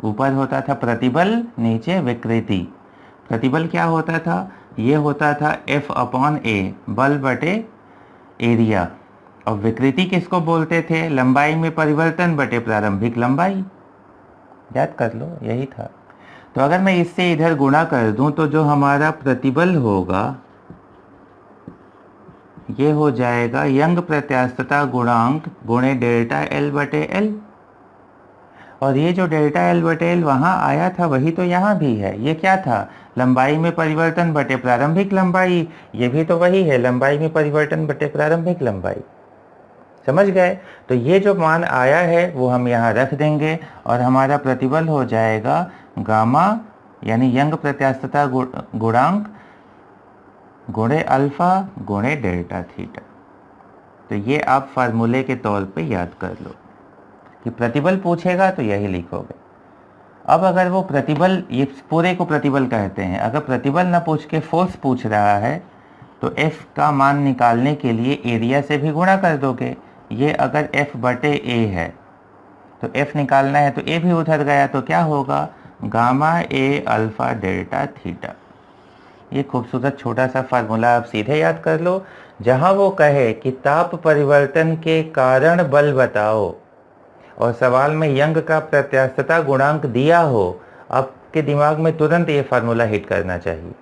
ऊपर होता था प्रतिबल, नीचे विकृति। प्रतिबल क्या होता था? ये होता था F/A, बल बटे एरिया। और विकृति किसको बोलते थे? लंबाई में परिवर्तन बटे प्रारंभिक लंबाई। याद कर लो, यही था। तो अगर मैं इससे इधर गुणा कर दूं तो जो हमारा प्रतिबल होगा ये हो जाएगा यंग प्रत्यास्थता गुणांक गुणे डेल्टा एल बटे एल। और ये जो डेल्टा एल बटे एल वहाँ आया था वही तो यहाँ भी है। ये क्या था? लंबाई में परिवर्तन बटे प्रारंभिक लंबाई। ये भी तो वही है, लंबाई में परिवर्तन बटे प्रारंभिक लंबाई। समझ गए? तो ये जो मान आया है वो हम यहाँ रख देंगे और हमारा प्रतिबल हो जाएगा गामा यानी यंग प्रत्यास्थता गुणांक गुणे अल्फा गुणे डेल्टा थीटा। तो ये आप फार्मूले के तौर पे याद कर लो कि प्रतिबल पूछेगा तो यही लिखोगे। अब अगर वो प्रतिबल, ये पूरे को प्रतिबल कहते हैं, अगर प्रतिबल ना पूछ के फोर्स पूछ रहा है तो F का मान निकालने के लिए एरिया से भी गुणा कर दोगे। ये अगर F बटे A है तो F निकालना है तो A भी उधर गया तो क्या होगा? Gamma A alpha delta theta. ये खूबसूरत छोटा सा फार्मूला आप सीधे याद कर लो। जहाँ वो कहे कि ताप परिवर्तन के कारण बल बताओ और सवाल में यंग का प्रत्यास्थता गुणांक दिया हो, आपके दिमाग में तुरंत ये फार्मूला हिट करना चाहिए।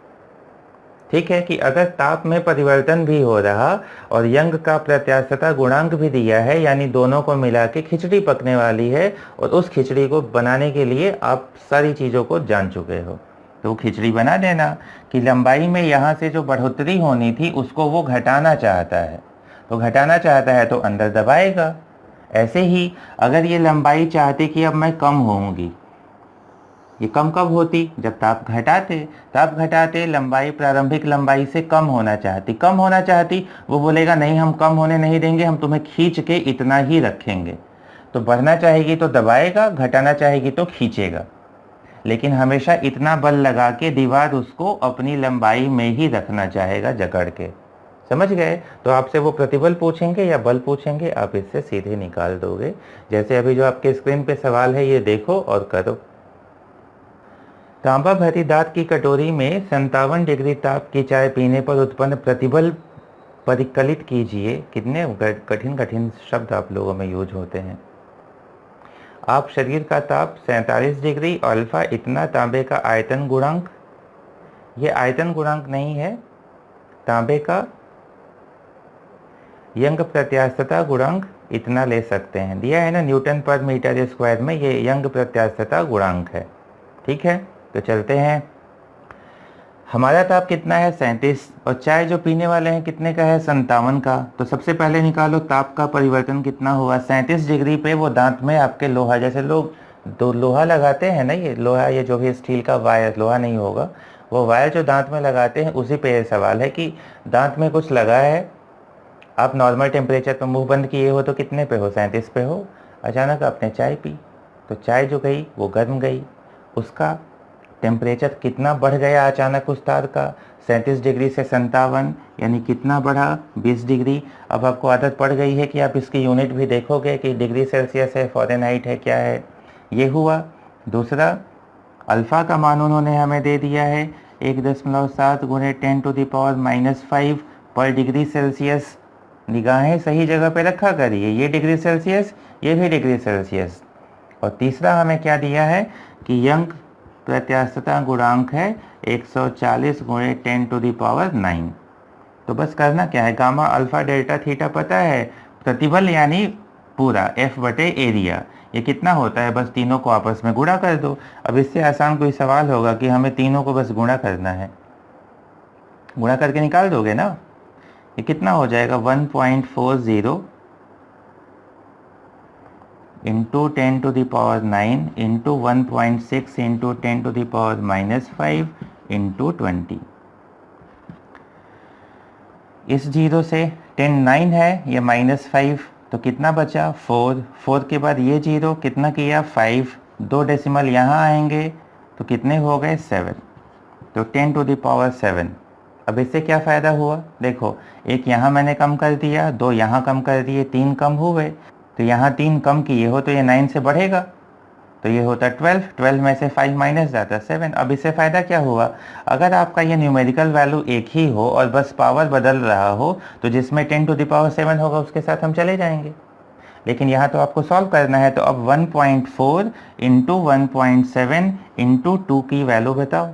ठीक है कि अगर ताप में परिवर्तन भी हो रहा और यंग का प्रत्यास्थता गुणांक भी दिया है, यानी दोनों को मिला के खिचड़ी पकने वाली है और उस खिचड़ी को बनाने के लिए आप सारी चीज़ों को जान चुके हो, तो वो खिचड़ी बना देना कि लंबाई में यहाँ से जो बढ़ोतरी होनी थी उसको वो घटाना चाहता है, तो घटाना चाहता है तो अंदर दबाएगा। ऐसे ही अगर ये लंबाई चाहते कि अब मैं कम होऊंगी, ये कम कब होती? जब ताप घटाते लंबाई प्रारंभिक लंबाई से कम होना चाहती, वो बोलेगा नहीं हम कम होने नहीं देंगे, हम तुम्हें खींच के इतना ही रखेंगे। तो बढ़ना चाहेगी तो दबाएगा, घटाना चाहेगी तो खींचेगा, लेकिन हमेशा इतना बल लगा के दीवार उसको अपनी लंबाई में ही रखना चाहेगा जकड़ के। समझ गए? तो आपसे वो प्रतिबल पूछेंगे या बल पूछेंगे, आप इससे सीधे निकाल दोगे। जैसे अभी जो आपके स्क्रीन पे सवाल है ये देखो और करो। तांबा भरी दांत की कटोरी में 57 डिग्री ताप की चाय पीने पर उत्पन्न प्रतिबल परिकलित कीजिए। कितने कठिन कठिन शब्द आप लोगों में यूज होते हैं। आप शरीर का ताप 47 डिग्री अल्फा इतना तांबे का आयतन गुणांक, ये आयतन गुणांक नहीं है, तांबे का यंग प्रत्यास्थता गुणांक इतना ले सकते हैं। दिया है ना न्यूटन पर मीटर स्क्वायर में, ये यंग प्रत्यास्थता गुणांक है। ठीक है, तो चलते हैं। हमारा ताप कितना है? 37, और चाय जो पीने वाले हैं कितने का है? 57 का। तो सबसे पहले निकालो ताप का परिवर्तन कितना हुआ। 37 डिग्री पे वो दांत में आपके लोहा, जैसे लोग दो लोहा लगाते हैं ना, ये लोहा, ये जो भी स्टील का वायर, लोहा नहीं होगा, वो वायर जो दांत में लगाते हैं, उसी पे ये सवाल है कि दांत में कुछ लगा है, आप नॉर्मल टेम्परेचर पर मुंह बंद किए हो तो कितने पे हो? 37 पे हो। अचानक आपने चाय पी तो चाय जो गई वो गर्म गई, उसका टेम्परेचर कितना बढ़ गया अचानक उस तार का? 37 डिग्री से 57, यानी कितना बढ़ा? 20 डिग्री। अब आपको आदत पड़ गई है कि आप इसकी यूनिट भी देखोगे कि डिग्री सेल्सियस है, फ़ारेनहाइट है, क्या है। ये हुआ। दूसरा, अल्फ़ा का मान उन्होंने हमें दे दिया है 1.7 गुणे 10⁻⁻5 पर डिग्री सेल्सियस। निगाहें सही जगह पे रखा करिए, ये डिग्री सेल्सियस, ये भी डिग्री सेल्सियस। और तीसरा हमें क्या दिया है कि यंग प्रत्यास्थता गुणांक है 140 गुणे 10⁻9। तो बस करना क्या है, गामा अल्फा डेल्टा थीटा पता है, प्रतिबल यानी पूरा F बटे एरिया, ये कितना होता है? बस तीनों को आपस में गुणा कर दो। अब इससे आसान कोई सवाल होगा कि हमें तीनों को बस गुणा करना है, गुणा करके निकाल दोगे ना। ये कितना हो जाएगा? 1.40 इंटू 10⁻9 इंटू 1.6 इंटू 10⁻⁻5 इंटू 20। इस जीरो से 9 है, ये -5, तो कितना बचा? 4। 4 के बाद ये जीरो कितना किया? 5। 2 डेसिमल यहाँ आएंगे तो कितने हो गए? 7। तो 10⁻7। अब इससे क्या फ़ायदा हुआ? देखो, एक यहाँ मैंने कम कर दिया, 2 यहाँ कम कर दिए, 3 कम हुए। तो यहाँ 3 कम किए हो तो ये 9 से बढ़ेगा, तो ये होता 12, 12 में से 5 माइनस जाता 7। अब इससे फ़ायदा क्या हुआ, अगर आपका ये न्यूमेरिकल वैल्यू एक ही हो और बस पावर बदल रहा हो तो जिसमें 10 टू द पावर 7 होगा उसके साथ हम चले जाएंगे। लेकिन यहाँ तो आपको सॉल्व करना है, तो अब 1.4 इंटू 1.7 इंटू 2 की वैल्यू बताओ।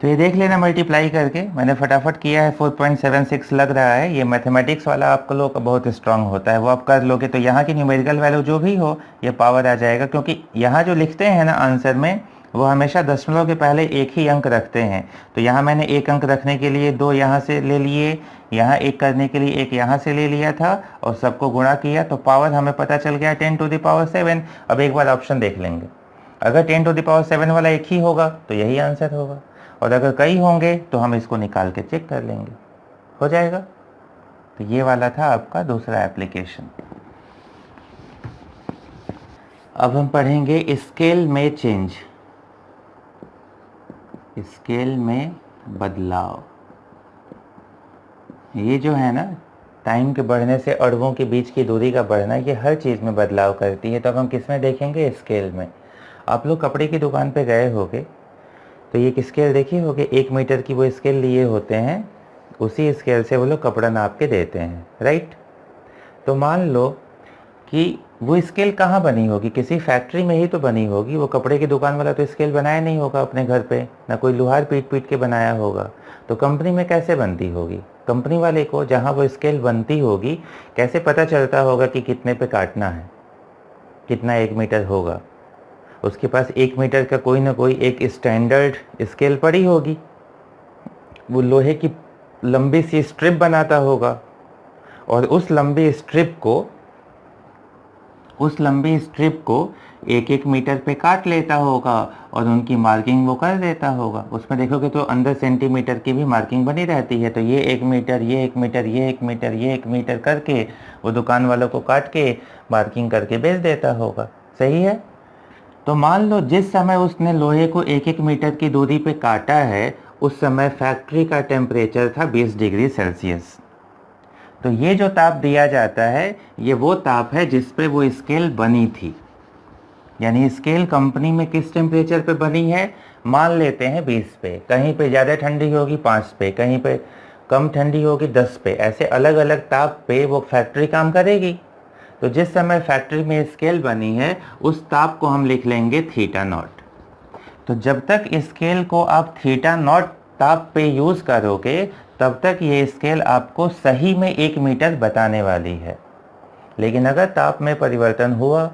तो ये देख लेना मल्टीप्लाई करके, मैंने फटाफट किया है, 4.76 लग रहा है। ये मैथमेटिक्स वाला आपको लोग का बहुत स्ट्रांग होता है, वो आप कर लोगे तो यहाँ की न्यूमेरिकल वैल्यू जो भी हो ये पावर आ जाएगा, क्योंकि यहाँ जो लिखते हैं ना आंसर में वो हमेशा दशमलव के पहले एक ही अंक रखते हैं। तो यहाँ मैंने एक अंक रखने के लिए 2 यहाँ से ले लिए, यहाँ एक करने के लिए एक यहाँ से ले लिया था और सबको गुणा किया, तो पावर हमें पता चल गया 10 टू द पावर 7। अब एक बार ऑप्शन देख लेंगे, अगर 10 टू द पावर 7 वाला एक ही होगा तो यही आंसर होगा, और अगर कई होंगे तो हम इसको निकाल के चेक कर लेंगे, हो जाएगा। तो ये वाला था आपका दूसरा एप्लीकेशन। अब हम पढ़ेंगे स्केल में चेंज, स्केल में बदलाव। ये जो है ना, टाइम के बढ़ने से अणुओं के बीच की दूरी का बढ़ना, ये हर चीज़ में बदलाव करती है। तो अब हम किस में देखेंगे, स्केल में। आप लोग कपड़े की दुकान पे गए होगे तो ये स्केल देखिए होगे, 1 मीटर की वो स्केल लिए होते हैं, उसी स्केल से वो लोग कपड़ा नाप के देते हैं, राइट। तो मान लो कि वो स्केल कहाँ बनी होगी, किसी फैक्ट्री में ही तो बनी होगी। वो कपड़े की दुकान वाला तो स्केल बनाया नहीं होगा अपने घर पे, ना कोई लोहार पीट पीट के बनाया होगा। तो कंपनी में कैसे बनती होगी, कंपनी वाले को जहाँ वो स्केल बनती होगी कैसे पता चलता होगा कि कितने पे काटना है, कितना 1 मीटर होगा। उसके पास 1 मीटर का कोई ना कोई एक स्टैंडर्ड स्केल पड़ी होगी, वो लोहे की लंबी सी स्ट्रिप बनाता होगा और उस लंबी स्ट्रिप को 1-1 मीटर पे काट लेता होगा और उनकी मार्किंग वो कर देता होगा। उसमें देखोगे तो अंदर सेंटीमीटर की भी मार्किंग बनी रहती है। तो ये 1 मीटर, ये 1 मीटर, ये 1 मीटर, ये 1 मीटर करके वो दुकान वालों को काट के मार्किंग करके बेच देता होगा, सही है। तो मान लो जिस समय उसने लोहे को 1-1 मीटर की दूरी पे काटा है, उस समय फैक्ट्री का टेम्परेचर था 20 डिग्री सेल्सियस। तो ये जो ताप दिया जाता है, ये वो ताप है जिस पे वो स्केल बनी थी। यानी स्केल कंपनी में किस टेम्परेचर पे बनी है, मान लेते हैं 20 पे, कहीं पे ज़्यादा ठंडी होगी 5 पे, कहीं पे कम ठंडी होगी 10 पे, ऐसे अलग अलग ताप पे वो फैक्ट्री काम करेगी। तो जिस समय फैक्ट्री में स्केल बनी है उस ताप को हम लिख लेंगे थीटा नॉट। तो जब तक स्केल को आप थीटा नॉट ताप पे यूज़ करोगे तब तक ये स्केल आपको सही में 1 मीटर बताने वाली है। लेकिन अगर ताप में परिवर्तन हुआ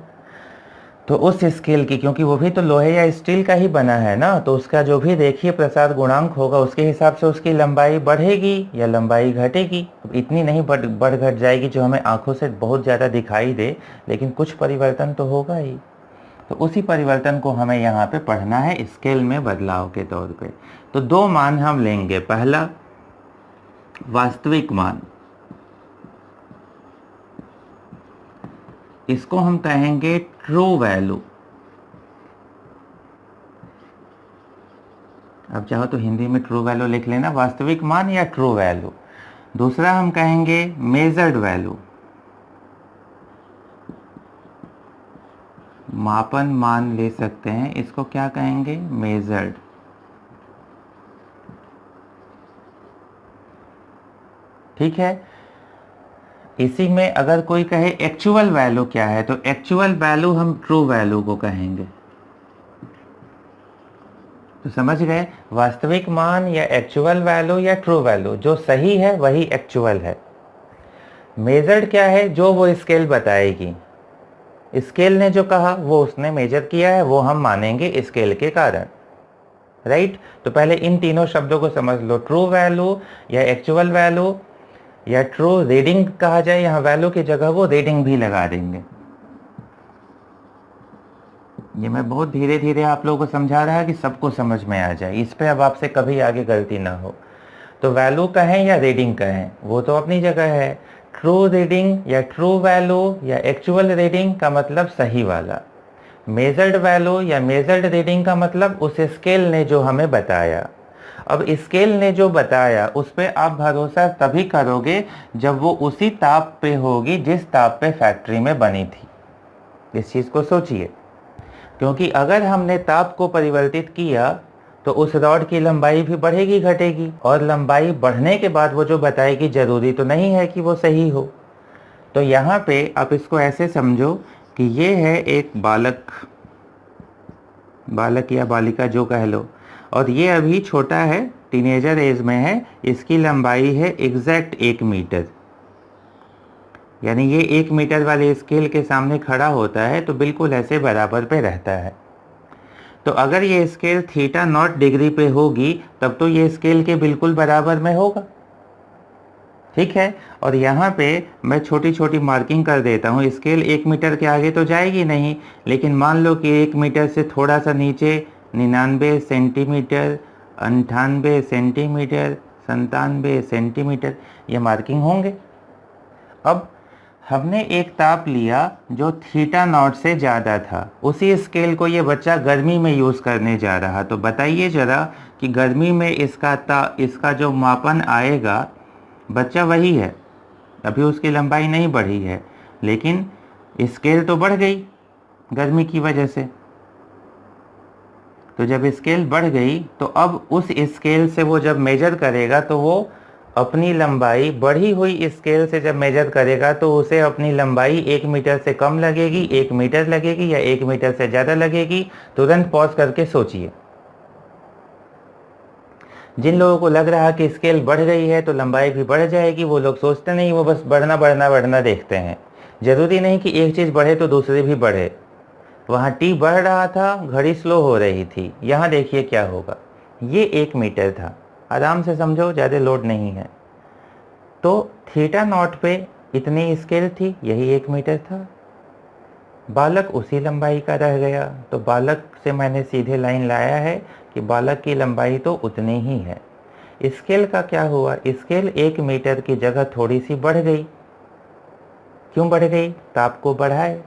तो उस स्केल की, क्योंकि वो भी तो लोहे या स्टील का ही बना है ना, तो उसका जो भी रेखीय प्रसार गुणांक होगा उसके हिसाब से उसकी लंबाई बढ़ेगी या लंबाई घटेगी। इतनी नहीं बढ़ घट जाएगी जो हमें आंखों से बहुत ज़्यादा दिखाई दे, लेकिन कुछ परिवर्तन तो होगा ही। तो उसी परिवर्तन को हमें यहाँ पे पढ़ना है स्केल में बदलाव के तौर पे। तो 2 मान हम लेंगे, पहला वास्तविक मान, इसको हम कहेंगे ट्रू वैल्यू। अब चाहो तो हिंदी में ट्रू वैल्यू लिख लेना, वास्तविक मान या ट्रू वैल्यू। दूसरा हम कहेंगे मेजर्ड वैल्यू, मापन मान ले सकते हैं, इसको क्या कहेंगे, मेजर्ड। ठीक है। इसी में अगर कोई कहे एक्चुअल वैल्यू क्या है, तो एक्चुअल वैल्यू हम ट्रू वैल्यू को कहेंगे। तो समझ गए, वास्तविक मान या एक्चुअल वैल्यू या ट्रू वैल्यू, जो सही है वही एक्चुअल है। मेजर्ड क्या है, जो वो स्केल बताएगी, स्केल ने जो कहा वो उसने मेजर किया है, वो हम मानेंगे स्केल के कारण, राइट। तो पहले इन तीनों शब्दों को समझ लो, ट्रू वैल्यू या एक्चुअल वैल्यू या ट्रू रीडिंग कहा जाए, यहाँ वैल्यू की जगह वो रीडिंग भी लगा देंगे। ये मैं बहुत धीरे धीरे आप लोगों को समझा रहा है कि सबको समझ में आ जाए, इस पे अब आपसे कभी आगे गलती ना हो। तो वैल्यू कहें या रीडिंग कहें वो तो अपनी जगह है। ट्रू रीडिंग या ट्रू वैल्यू या एक्चुअल रीडिंग का मतलब सही वाला, मेजर्ड वैल्यू या मेजर्ड रीडिंग का मतलब उस स्केल ने जो हमें बताया। अब स्केल ने जो बताया उस पर आप भरोसा तभी करोगे जब वो उसी ताप पे होगी जिस ताप पे फैक्ट्री में बनी थी। इस चीज़ को सोचिए, क्योंकि अगर हमने ताप को परिवर्तित किया तो उस रॉड की लंबाई भी बढ़ेगी घटेगी, और लंबाई बढ़ने के बाद वो जो बताएगी ज़रूरी तो नहीं है कि वो सही हो। तो यहाँ पे आप इसको ऐसे समझो कि ये है एक बालक या बालिका जो कह लो, और ये अभी छोटा है, टीनेजर एज में है। इसकी लंबाई है एग्जैक्ट 1 मीटर, यानी ये 1 मीटर वाले स्केल के सामने खड़ा होता है तो बिल्कुल ऐसे बराबर पे रहता है। तो अगर ये स्केल थीटा नॉट डिग्री पे होगी तब तो ये स्केल के बिल्कुल बराबर में होगा, ठीक है। और यहाँ पे मैं छोटी छोटी मार्किंग कर देता हूँ। स्केल 1 मीटर के आगे तो जाएगी नहीं, लेकिन मान लो कि 1 मीटर से थोड़ा सा नीचे 99 सेंटीमीटर, 98 सेंटीमीटर, 97 सेंटीमीटर, ये मार्किंग होंगे। अब हमने एक ताप लिया जो थीटा नॉट से ज़्यादा था, उसी स्केल को ये बच्चा गर्मी में यूज़ करने जा रहा। तो बताइए ज़रा कि गर्मी में इसका जो मापन आएगा, बच्चा वही है, अभी उसकी लंबाई नहीं बढ़ी है, लेकिन स्केल तो बढ़ गई गर्मी की वजह से। तो जब स्केल बढ़ गई तो अब उस स्केल से वो जब मेजर करेगा तो वो अपनी लंबाई बढ़ी हुई स्केल से जब मेजर करेगा तो उसे अपनी लंबाई 1 मीटर से कम लगेगी, 1 मीटर लगेगी, या 1 मीटर से ज़्यादा लगेगी। तुरंत पॉज करके सोचिए। जिन लोगों को लग रहा है कि स्केल बढ़ गई है तो लंबाई भी बढ़ जाएगी, वो लोग सोचते नहीं, वो बस बढ़ना बढ़ना बढ़ना देखते हैं। ज़रूरी नहीं कि एक चीज़ बढ़े तो दूसरी भी बढ़े। वहाँ टी बढ़ रहा था, घड़ी स्लो हो रही थी, यहाँ देखिए क्या होगा। ये 1 मीटर था, आराम से समझो, ज़्यादा लोड नहीं है। तो थीटा नॉट पे इतनी स्केल थी, यही 1 मीटर था। बालक उसी लंबाई का रह गया, तो बालक से मैंने सीधे लाइन लाया है कि बालक की लंबाई तो उतनी ही है। स्केल का क्या हुआ, स्केल 1 मीटर की जगह थोड़ी सी बढ़ गई। क्यों बढ़ गई, ताप को बढ़ाए।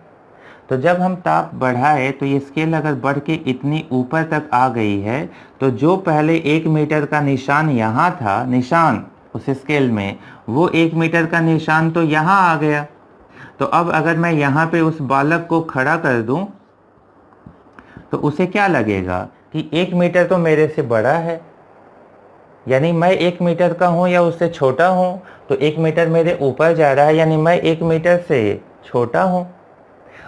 तो जब हम ताप बढ़ाए तो ये स्केल अगर बढ़ के इतनी ऊपर तक आ गई है, तो जो पहले 1 मीटर का निशान यहाँ था, निशान उस स्केल में, वो 1 मीटर का निशान तो यहाँ आ गया। तो अब अगर मैं यहाँ पे उस बालक को खड़ा कर दूं तो उसे क्या लगेगा कि 1 मीटर तो मेरे से बड़ा है, यानी मैं 1 मीटर का हूँ या उससे छोटा हूँ, तो 1 मीटर मेरे ऊपर जा रहा है, यानी मैं 1 मीटर से छोटा हूँ।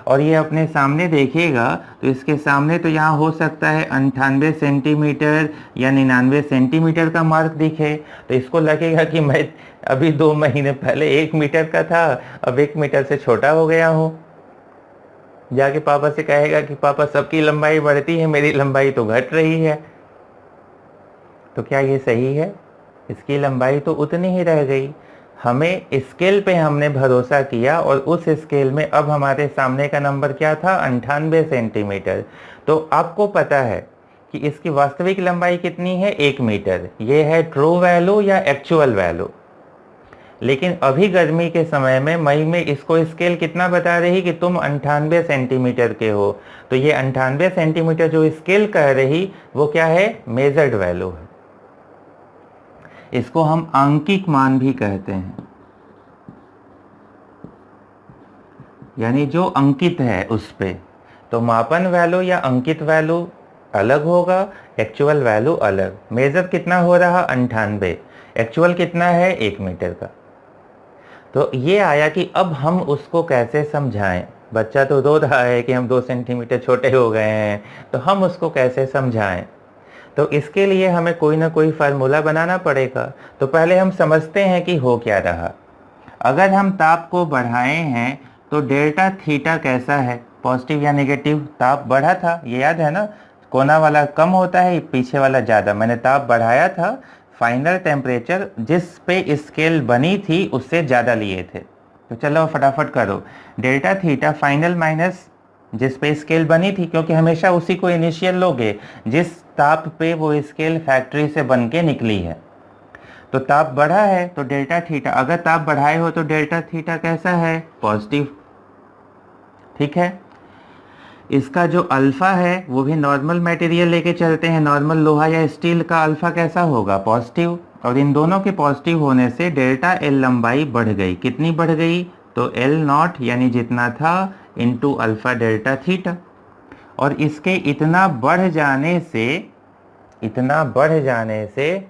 और ये अपने सामने देखेगा तो इसके सामने तो यहाँ हो सकता है 98 सेंटीमीटर या 99 सेंटीमीटर का मार्क दिखे, तो इसको लगेगा कि मैं अभी 2 महीने पहले 1 मीटर का था, अब 1 मीटर से छोटा हो गया हूँ। जाके पापा से कहेगा कि पापा सबकी लंबाई बढ़ती है, मेरी लंबाई तो घट रही है। तो क्या ये सही है? इसकी लंबाई तो उतनी ही रह गई। हमें स्केल पे हमने भरोसा किया और उस स्केल में अब हमारे सामने का नंबर क्या था, 98 सेंटीमीटर। तो आपको पता है कि इसकी वास्तविक लंबाई कितनी है, 1 मीटर। ये है ट्रू वैल्यू या एक्चुअल वैल्यू। लेकिन अभी गर्मी के समय में मई में इसको स्केल कितना बता रही कि तुम 98 सेंटीमीटर के हो। तो ये 98 सेंटीमीटर जो स्केल कह रही वो क्या है, मेजर्ड वैल्यू है। इसको हम आंकिक मान भी कहते हैं, यानी जो अंकित है उस पे। तो मापन वैल्यू या अंकित वैल्यू अलग होगा, एक्चुअल वैल्यू अलग। मेजर कितना हो रहा, 98, एक्चुअल कितना है, 1 मीटर का। तो ये आया कि अब हम उसको कैसे समझाएं। बच्चा तो रो रहा है कि हम 2 सेंटीमीटर छोटे हो गए हैं, तो हम उसको कैसे समझाएं। तो इसके लिए हमें कोई ना कोई फार्मूला बनाना पड़ेगा। तो पहले हम समझते हैं कि हो क्या रहा। अगर हम ताप को बढ़ाए हैं तो डेल्टा थीटा कैसा है, पॉजिटिव या नेगेटिव। ताप बढ़ा था, ये याद है ना, कोना वाला कम होता है, पीछे वाला ज़्यादा। मैंने ताप बढ़ाया था, फाइनल टेम्परेचर जिस पे स्केल बनी थी उससे ज़्यादा लिए थे। तो चलो फटाफट करो, डेल्टा थीटा फाइनल माइनस जिस पे स्केल बनी थी, क्योंकि हमेशा उसी को इनिशियल लोगे जिस ताप पे वो स्केल फैक्ट्री से बन के निकली है। तो ताप बढ़ा है तो डेल्टा थीटा, अगर ताप बढ़ाए हो तो डेल्टा थीटा कैसा है, पॉजिटिव। ठीक है, इसका जो अल्फा है वो भी नॉर्मल मटेरियल लेके चलते हैं, नॉर्मल लोहा या स्टील का अल्फा कैसा होगा, पॉजिटिव। और इन दोनों के पॉजिटिव होने से डेल्टा एल लंबाई बढ़ गई। कितनी बढ़ गई, तो एल नॉट यानी जितना था इंटू अल्फ़ा डेल्टा थीटा, और इसके इतना बढ़ जाने से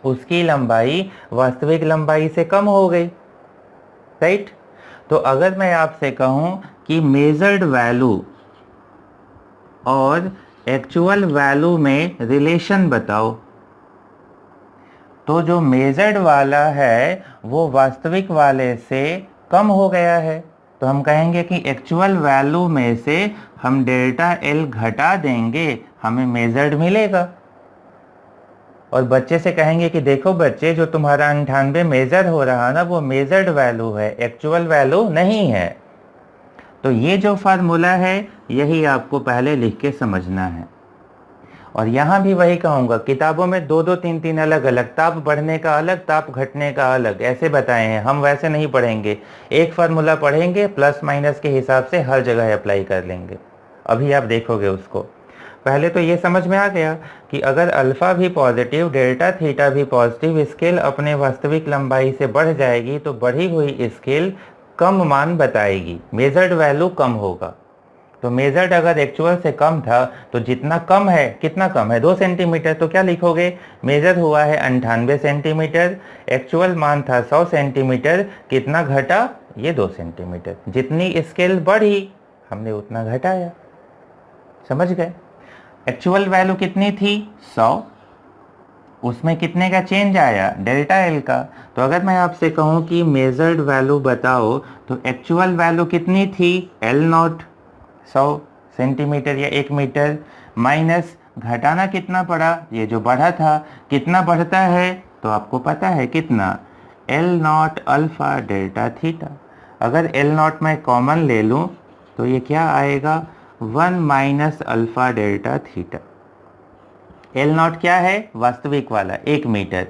उसकी लंबाई वास्तविक लंबाई से कम हो गई, राइट। तो अगर मैं आपसे कहूं कि मेजर्ड वैल्यू और एक्चुअल वैल्यू में रिलेशन बताओ, तो जो मेजर्ड वाला है वो वास्तविक वाले से कम हो गया है, तो हम कहेंगे कि एक्चुअल वैल्यू में से हम डेल्टा एल घटा देंगे, हमें मेजर्ड मिलेगा। और बच्चे से कहेंगे कि देखो बच्चे, जो तुम्हारा 98 मेजर हो रहा ना, वो मेजर्ड वैल्यू है, एक्चुअल वैल्यू नहीं है। तो ये जो फार्मूला है यही आपको पहले लिख के समझना है। और यहाँ भी वही कहूँगा, किताबों में दो दो तीन तीन अलग अलग, ताप बढ़ने का अलग, ताप घटने का अलग, ऐसे बताए हैं। हम वैसे नहीं पढ़ेंगे, एक फार्मूला पढ़ेंगे, प्लस माइनस के हिसाब से हर जगह अप्लाई कर लेंगे। अभी आप देखोगे उसको। पहले तो ये समझ में आ गया कि अगर अल्फ़ा भी पॉजिटिव, डेल्टा थीटा भी पॉजिटिव, स्केल अपने वास्तविक लंबाई से बढ़ जाएगी तो बढ़ी हुई स्केल कम मान बताएगी, मेजर्ड वैल्यू कम होगा। तो मेजर्ड अगर एक्चुअल से कम था तो जितना कम है, कितना कम है, 2 सेंटीमीटर, तो क्या लिखोगे, मेजर हुआ है 98 सेंटीमीटर, एक्चुअल मान था 100 सेंटीमीटर, कितना घटा, ये 2 सेंटीमीटर। जितनी स्केल बढ़ी हमने उतना घटाया, समझ गए। एक्चुअल वैल्यू कितनी थी, 100, उसमें कितने का चेंज आया, डेल्टा एल का। तो अगर मैं आपसे कहूं कि मेजर्ड वैल्यू बताओ, तो एक्चुअल वैल्यू कितनी थी, एल नॉट 100 सेंटीमीटर या 1 मीटर, माइनस घटाना कितना पड़ा, ये जो बढ़ा था, कितना बढ़ता है तो आपको पता है कितना, L not alpha delta theta. अगर एल नॉट मैं कॉमन ले लूँ तो ये क्या आएगा, 1 minus alpha delta theta. L naught क्या है, वास्तविक वाला 1 मीटर,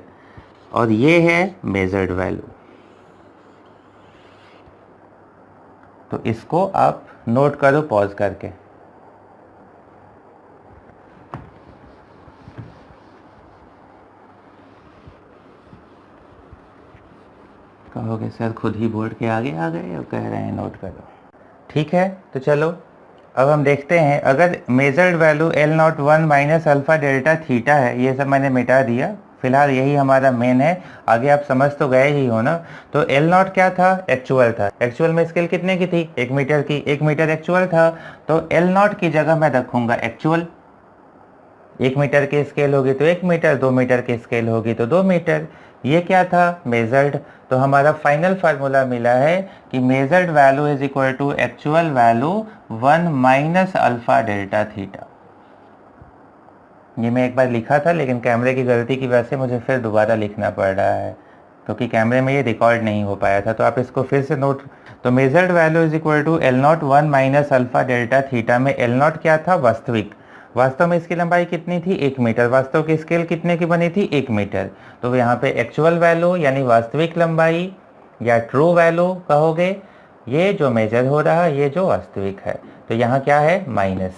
और ये है मेजर्ड वैल्यू। तो इसको आप नोट करो पॉज करके। कहोगे सर खुद ही बोर्ड के आगे आ गए और कह रहे हैं नोट करो, ठीक है। तो चलो अब हम देखते हैं, अगर measured value L naught 1 minus alpha delta theta है, ये सब मैंने मिटा दिया, फिलहाल यही हमारा मेन है, आगे आप समझ तो गए ही हो ना। तो एल नॉट क्या था, एक्चुअल था। एक्चुअल में स्केल कितने की थी, 1 मीटर की, 1 मीटर एक्चुअल था, तो एल नॉट की जगह मैं रखूंगा एक्चुअल। 1 मीटर की स्केल होगी तो 1 मीटर, 2 मीटर की स्केल होगी तो 2 मीटर। ये क्या था, मेजर्ड। तो हमारा फाइनल फार्मूला मिला है कि measured value is equal to actual value 1 minus alpha delta theta. ये मैं एक बार लिखा था, लेकिन कैमरे की गलती की वजह से मुझे फिर दोबारा लिखना पड़ रहा है, क्योंकि कैमरे में ये रिकॉर्ड नहीं हो पाया था। तो आप इसको फिर से नोट, तो measured value is equal to L naught 1 minus alpha delta theta में एल नॉट क्या था, वास्तविक। वास्तव में इसकी लंबाई कितनी थी, 1 मीटर। वास्तव की स्केल कितने की बनी थी, 1 मीटर। तो यहाँ पे एक्चुअल वैल्यू यानी वास्तविक लंबाई या ट्रू वैल्यू कहोगे, ये जो मेजर हो रहा है, ये जो वास्तविक है। तो यहाँ क्या है, माइनस,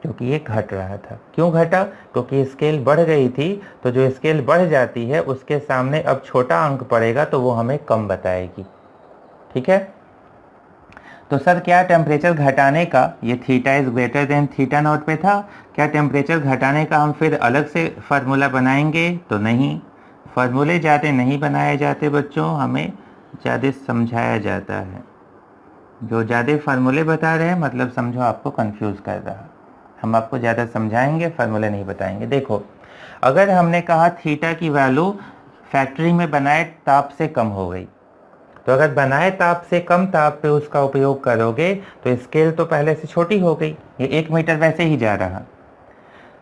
क्योंकि ये घट रहा था। क्यों घटा, क्योंकि स्केल बढ़ गई थी। तो जो स्केल बढ़ जाती है उसके सामने अब छोटा अंक पड़ेगा तो वो हमें कम बताएगी, ठीक है। तो सर क्या टेम्परेचर घटाने का, ये theta is greater than theta naught पे था, क्या टेम्परेचर घटाने का हम फिर अलग से फार्मूला बनाएंगे, तो नहीं, फार्मूले ज़्यादा नहीं बनाए जाते बच्चों, हमें ज़्यादा समझाया जाता है। जो ज़्यादा फार्मूले बता रहे हैं मतलब समझो आपको कंफ्यूज कर रहा, हम आपको ज़्यादा समझाएंगे, फार्मूले नहीं बताएंगे। देखो अगर हमने कहा थीटा की वैल्यू फैक्ट्री में बनाए ताप से कम हो गई, तो अगर बनाए ताप से कम ताप पे उसका उपयोग करोगे तो स्केल तो पहले से छोटी हो गई, ये 1 मीटर वैसे ही जा रहा।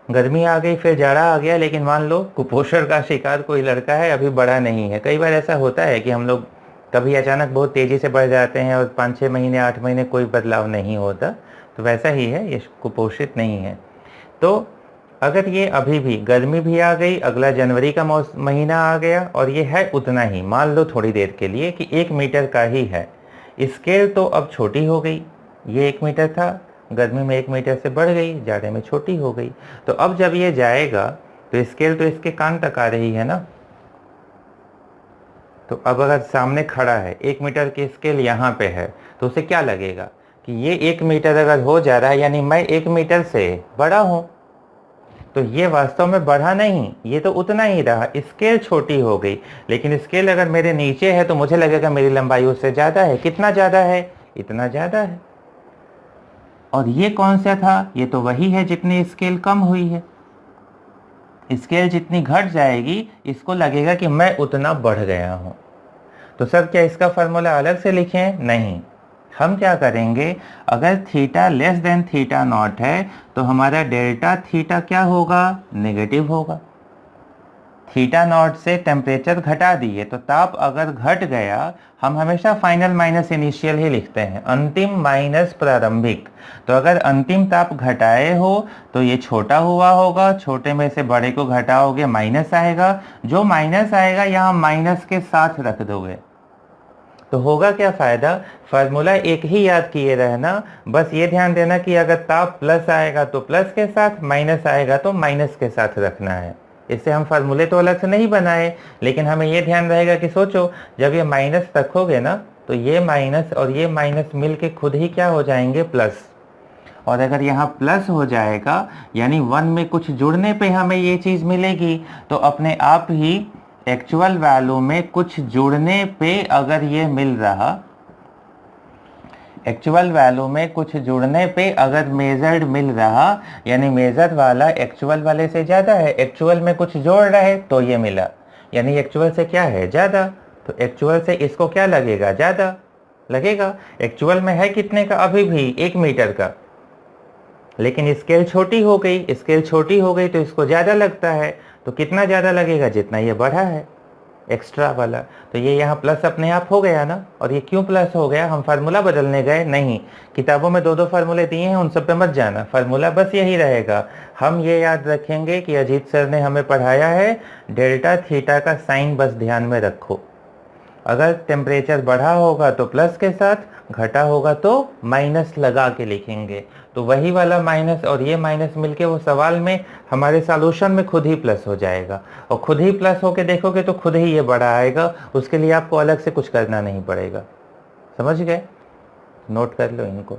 गर्मी आ गई, फिर जाड़ा आ गया, लेकिन मान लो कुपोषण का शिकार कोई लड़का है, अभी बड़ा नहीं है। कई बार ऐसा होता है कि हम लोग कभी अचानक बहुत तेज़ी से बढ़ जाते हैं और 5-6 महीने 8 महीने कोई बदलाव नहीं होता, तो वैसा ही है, ये कुपोषित नहीं है। तो अगर ये अभी भी गर्मी भी आ गई, अगला जनवरी का महीना आ गया और ये है उतना ही, मान लो थोड़ी देर के लिए कि 1 मीटर का ही है, स्केल तो अब छोटी हो गई, ये 1 मीटर था, गर्मी में 1 मीटर से बढ़ गई, जाड़े में छोटी हो गई। तो अब जब ये जाएगा तो स्केल तो इसके कान तक आ रही है ना। तो अब अगर सामने खड़ा है, 1 मीटर की स्केल यहाँ पे है, तो उसे क्या लगेगा कि ये 1 मीटर अगर हो जा रहा है यानी मैं 1 मीटर से बड़ा हूं, तो ये वास्तव में बढ़ा नहीं, ये तो उतना ही रहा, स्केल छोटी हो गई। लेकिन स्केल अगर मेरे नीचे है तो मुझे लगेगा मेरी लंबाई उससे ज़्यादा है। कितना ज़्यादा है? इतना ज़्यादा है। और ये कौन सा था? ये तो वही है जितनी स्केल कम हुई है। स्केल जितनी घट जाएगी इसको लगेगा कि मैं उतना बढ़ गया हूं। तो सर क्या इसका फार्मूला अलग से लिखें? नहीं, हम क्या करेंगे, अगर theta less than theta naught है तो हमारा डेल्टा थीटा क्या होगा? नेगेटिव होगा। थीटा नॉट से टेम्परेचर घटा दिए तो ताप अगर घट गया, हम हमेशा फाइनल माइनस इनिशियल ही लिखते हैं, अंतिम माइनस प्रारंभिक। तो अगर अंतिम ताप घटाए हो तो ये छोटा हुआ होगा, छोटे में से बड़े को घटाओगे माइनस आएगा, जो माइनस आएगा यहाँ माइनस के साथ रख दोगे तो होगा क्या फायदा? फार्मूला एक ही याद किए रहना, बस ये ध्यान देना कि अगर ताप प्लस आएगा तो प्लस के साथ, माइनस आएगा तो माइनस के साथ रखना है। इससे हम फार्मूले तो अलग से नहीं बनाए, लेकिन हमें ये ध्यान रहेगा कि सोचो जब ये माइनस रखोगे ना तो ये माइनस और ये माइनस मिल के खुद ही क्या हो जाएंगे? प्लस। और अगर यहाँ प्लस हो जाएगा यानी 1 में कुछ जुड़ने पे हमें ये चीज़ मिलेगी, तो अपने आप ही एक्चुअल वैल्यू में कुछ जुड़ने पे अगर ये मिल रहा, एक्चुअल वैल्यू में कुछ जुड़ने पे अगर मेजर्ड मिल रहा यानी मेजर वाला एक्चुअल वाले से ज़्यादा है, एक्चुअल में कुछ जोड़ रहे तो ये मिला, यानी एक्चुअल से क्या है? ज़्यादा। तो एक्चुअल से इसको क्या लगेगा? ज़्यादा लगेगा। एक्चुअल में है कितने का? अभी भी 1 मीटर का, लेकिन स्केल छोटी हो गई, स्केल छोटी हो गई तो इसको ज़्यादा लगता है। तो कितना ज़्यादा लगेगा? जितना ये बढ़ा है एक्स्ट्रा वाला। तो ये यहाँ प्लस अपने आप हो गया ना। और ये क्यों प्लस हो गया? हम फार्मूला बदलने गए नहीं। किताबों में 2-2 फार्मूले दिए हैं, उन सब पे मत जाना, फार्मूला बस यही रहेगा। हम ये याद रखेंगे कि अजीत सर ने हमें पढ़ाया है डेल्टा थीटा का साइन बस ध्यान में रखो। अगर टेम्परेचर बढ़ा होगा तो प्लस के साथ, घटा होगा तो माइनस लगा के लिखेंगे। तो वही वाला माइनस और ये माइनस मिलके वो सवाल में हमारे सॉल्यूशन में खुद ही प्लस हो जाएगा। और खुद ही प्लस होके देखोगे तो खुद ही ये बड़ा आएगा, उसके लिए आपको अलग से कुछ करना नहीं पड़ेगा। समझ गए? नोट कर लो इनको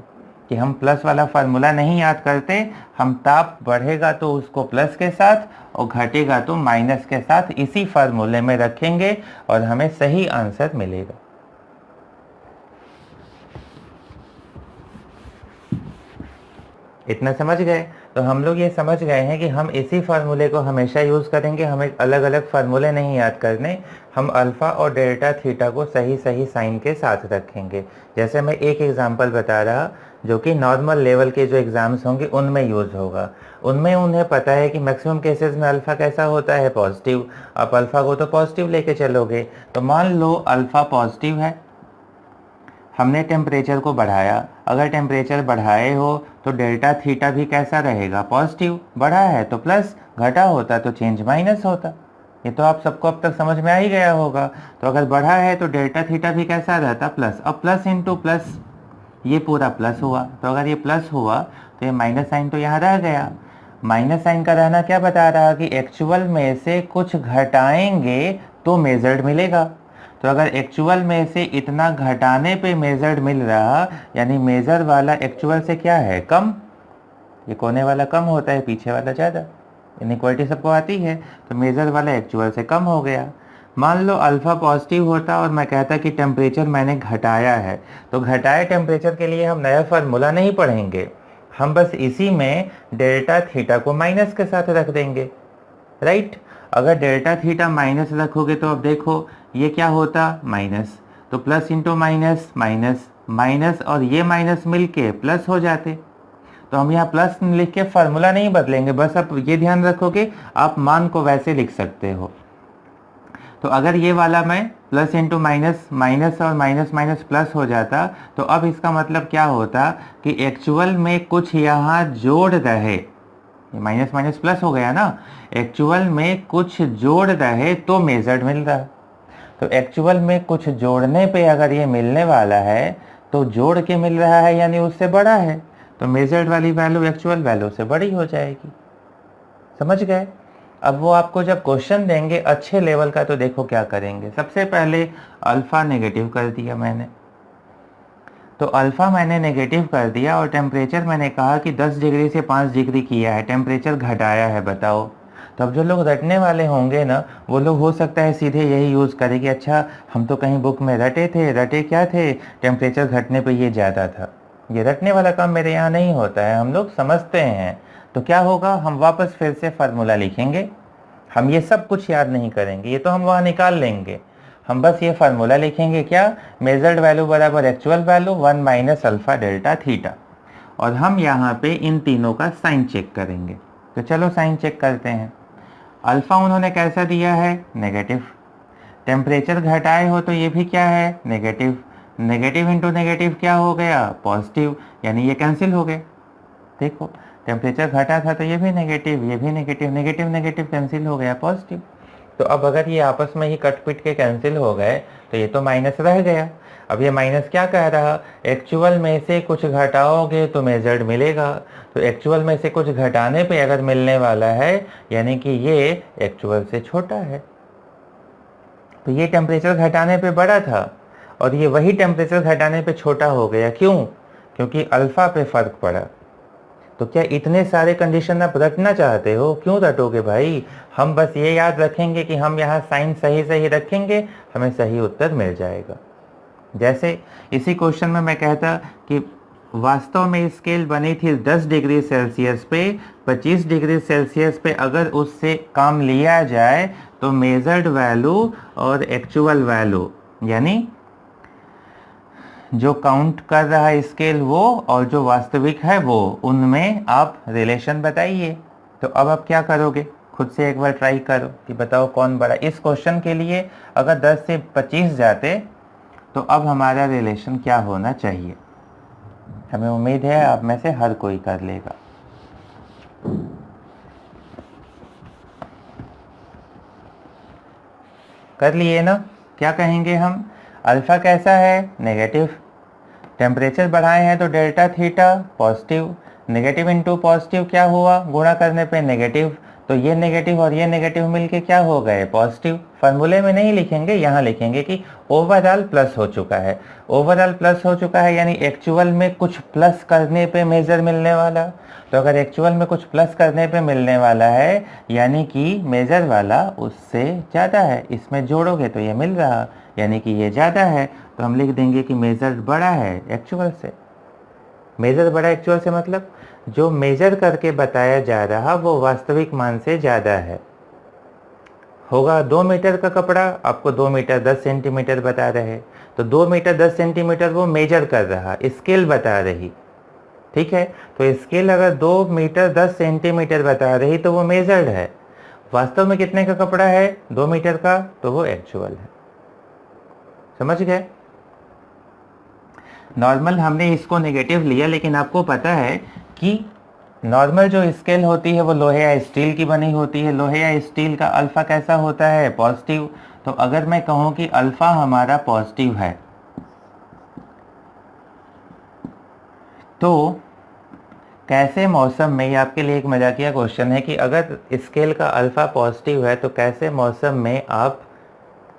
कि हम प्लस वाला फार्मूला नहीं याद करते, हम ताप बढ़ेगा तो उसको प्लस के साथ और घटेगा तो माइनस के साथ इसी फार्मूले में रखेंगे और हमें सही आंसर मिलेगा। इतना समझ गए? तो हम लोग ये समझ गए हैं कि हम इसी फार्मूले को हमेशा यूज़ करेंगे, हमें अलग अलग फार्मूले नहीं याद करने। हम अल्फ़ा और डेल्टा थीटा को सही सही साइन के साथ रखेंगे। जैसे मैं एक एग्जांपल बता रहा जो कि नॉर्मल लेवल के जो एग्ज़ाम्स होंगे उनमें यूज़ होगा। उनमें उन्हें पता है कि मैक्सिमम केसेस में अल्फ़ा कैसा होता है? पॉजिटिव। आप अल्फ़ा को तो पॉजिटिव लेके चलोगे। तो मान लो अल्फ़ा पॉजिटिव है, हमने टेम्परेचर को बढ़ाया। अगर टेम्परेचर बढ़ाए हो तो डेल्टा थीटा भी कैसा रहेगा? पॉजिटिव। बढ़ा है तो प्लस, घटा होता तो चेंज माइनस होता। ये तो आप सबको अब तक समझ में आ ही गया होगा। तो अगर बढ़ा है तो डेल्टा थीटा भी कैसा रहता? प्लस। अब प्लस इंटू प्लस, ये पूरा प्लस हुआ। तो अगर ये प्लस हुआ तो ये माइनस साइन तो यहाँ रह गया। माइनस साइन का रहना क्या बता रहा कि एक्चुअल में से कुछ घटाएंगे तो मेजर्ड मिलेगा। तो अगर एक्चुअल में से इतना घटाने पे मेजर्ड मिल रहा यानी मेजर वाला एक्चुअल से क्या है? कम। ये कोने वाला कम होता है, पीछे वाला ज़्यादा। इनइक्वालिटी सबको आती है। तो मेजर वाला एक्चुअल से कम हो गया। मान लो अल्फ़ा पॉजिटिव होता और मैं कहता कि टेम्परेचर मैंने घटाया है, तो घटाए टेम्परेचर के लिए हम नया फार्मूला नहीं पढ़ेंगे, हम बस इसी में डेल्टा थीटा को माइनस के साथ रख देंगे, राइट। अगर डेल्टा थीटा माइनस रखोगे तो अब देखो ये क्या होता? माइनस। तो plus into minus, minus minus और ये माइनस मिलके प्लस हो जाते। तो हम यहाँ प्लस लिख के फार्मूला नहीं बदलेंगे, बस आप ये ध्यान रखोगे आप मान को वैसे लिख सकते हो। तो अगर ये वाला मैं प्लस इंटू माइनस, माइनस और माइनस माइनस प्लस हो जाता, तो अब इसका मतलब क्या होता कि एक्चुअल में कुछ यहाँ जोड़ रहे, माइनस माइनस प्लस हो गया ना, एक्चुअल में कुछ जोड़ रहे तो मेजर्ड मिल रहा। तो एक्चुअल में कुछ जोड़ने पे अगर ये मिलने वाला है तो जोड़ के मिल रहा है यानी उससे बड़ा है, तो मेजर्ड वाली वैल्यू एक्चुअल वैल्यू से बड़ी हो जाएगी। समझ गए? अब वो आपको जब क्वेश्चन देंगे अच्छे लेवल का तो देखो क्या करेंगे। सबसे पहले अल्फ़ा नेगेटिव कर दिया मैंने, तो अल्फ़ा मैंने नेगेटिव कर दिया और टेम्परेचर मैंने कहा कि 10 डिग्री से 5 डिग्री किया है, टेम्परेचर घटाया है, बताओ। तो अब जो लोग रटने वाले होंगे ना, वो लोग हो सकता है सीधे यही यूज़ करें कि अच्छा हम तो कहीं बुक में रटे थे, रटे क्या थे, टेम्परेचर घटने पे ये ज़्यादा था। ये रटने वाला काम मेरे यहाँ नहीं होता है, हम लोग समझते हैं। तो क्या होगा, हम वापस फिर से फार्मूला लिखेंगे। हम ये सब कुछ याद नहीं करेंगे, ये तो हम वहाँ निकाल लेंगे। हम बस ये फार्मूला लिखेंगे, क्या, मेजर्ड वैल्यू बराबर actual value 1 minus alpha delta theta. और हम यहाँ पे इन तीनों का साइन चेक करेंगे। तो चलो साइन चेक करते हैं। अल्फ़ा उन्होंने कैसा दिया है, नेगेटिव। टेम्परेचर घटाए हो तो ये भी क्या है, नेगेटिव। नेगेटिव इंटू नेगेटिव क्या हो गया, पॉजिटिव, यानी ये कैंसिल हो गए। देखो टेम्परेचर घटा था तो ये भी नेगेटिव, ये भी नेगेटिव, नेगेटिव नेगेटिव कैंसिल हो गया, पॉजिटिव। तो अब अगर ये आपस में ही कट पिट के कैंसिल हो गए तो ये तो माइनस रह गया। अब ये माइनस क्या कह रहा, एक्चुअल में से कुछ घटाओगे तो मेजर्ड मिलेगा। तो एक्चुअल में से कुछ घटाने पे अगर मिलने वाला है यानी कि ये एक्चुअल से छोटा है। तो ये टेम्परेचर घटाने पे बड़ा था और ये वही टेम्परेचर घटाने पे छोटा हो गया। क्यों, क्योंकि अल्फ़ा पे फ़र्क पड़ा। तो क्या इतने सारे कंडीशन आप रटना चाहते हो, क्यों रटोगे भाई। हम बस ये याद रखेंगे कि हम यहाँ साइन सही सही रखेंगे, हमें सही उत्तर मिल जाएगा। जैसे इसी क्वेश्चन में मैं कहता कि वास्तव में स्केल बनी थी 10 डिग्री सेल्सियस पे, 25 डिग्री सेल्सियस पे अगर उससे काम लिया जाए तो मेजर्ड वैल्यू और एक्चुअल वैल्यू, यानी जो काउंट कर रहा है स्केल वो और जो वास्तविक है वो, उनमें आप रिलेशन बताइए। तो अब आप क्या करोगे, खुद से एक बार ट्राई करो कि बताओ कौन बड़ा। इस क्वेश्चन के लिए अगर 10 से 25 जाते तो अब हमारा रिलेशन क्या होना चाहिए। हमें उम्मीद है आप में से हर कोई कर लेगा। कर लिए ना। क्या कहेंगे हम, अल्फ़ा कैसा है, नेगेटिव। टेम्परेचर बढ़ाए हैं तो delta theta positive. Negative into positive क्या हुआ, गुणा करने पे नेगेटिव। तो ये नेगेटिव और ये नेगेटिव मिलके क्या हो गए, पॉजिटिव। फार्मूले में नहीं लिखेंगे, यहाँ लिखेंगे कि ओवरऑल प्लस हो चुका है। ओवरऑल प्लस हो चुका है यानी एक्चुअल में कुछ प्लस करने पे मेजर मिलने वाला। तो अगर एक्चुअल में कुछ प्लस करने पे मिलने वाला है यानी कि मेजर वाला उससे ज़्यादा है, इसमें जोड़ोगे तो ये मिल रहा यानी कि ये ज़्यादा है। तो हम लिख देंगे कि मेजर बड़ा है एक्चुअल से। मेजर बड़ा एक्चुअल से मतलब जो मेजर करके बताया जा रहा वो वास्तविक मान से ज़्यादा है। होगा 2 मीटर का कपड़ा, आपको 2 मीटर 10 सेंटीमीटर बता रहे, तो 2 मीटर 10 सेंटीमीटर वो मेजर कर रहा, स्केल बता रही, ठीक है। तो स्केल अगर 2 मीटर 10 सेंटीमीटर बता रही तो वो मेजर्ड है। वास्तव में कितने का कपड़ा है, 2 मीटर का, तो वो एक्चुअल है। समझ गए। नॉर्मल हमने इसको नेगेटिव लिया, लेकिन आपको पता है कि नॉर्मल जो स्केल होती है वो लोहे या स्टील की बनी होती है। लोहे या स्टील का अल्फ़ा कैसा होता है, पॉजिटिव। तो अगर मैं कहूँ कि अल्फ़ा हमारा पॉजिटिव है तो कैसे मौसम में, ये आपके लिए एक मजाकिया क्वेश्चन है कि अगर स्केल का अल्फ़ा पॉजिटिव है तो कैसे मौसम में आप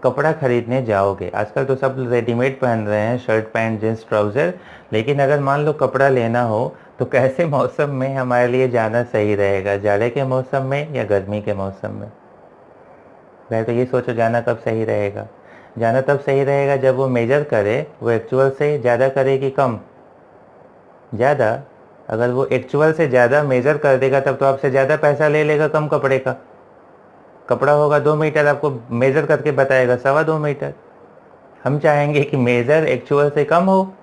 कपड़ा खरीदने जाओगे। आजकल तो सब रेडीमेड पहन रहे हैं, शर्ट पैंट जींस ट्राउज़र, लेकिन अगर मान लो कपड़ा लेना हो तो कैसे मौसम में हमारे लिए जाना सही रहेगा, जाड़े के मौसम में या गर्मी के मौसम में। पहले तो ये सोचो जाना कब सही रहेगा। जाना तब सही रहेगा जब वो मेजर करे, वो एक्चुअल से ज़्यादा करे कि कम, ज़्यादा। अगर वो एक्चुअल से ज़्यादा मेजर कर देगा तब तो आपसे ज़्यादा पैसा ले लेगा कम कपड़े का। कपड़ा होगा 2 मीटर, आपको मेज़र करके बताएगा 2.25 मीटर। हम चाहेंगे कि मेज़र एक्चुअल से कम हो,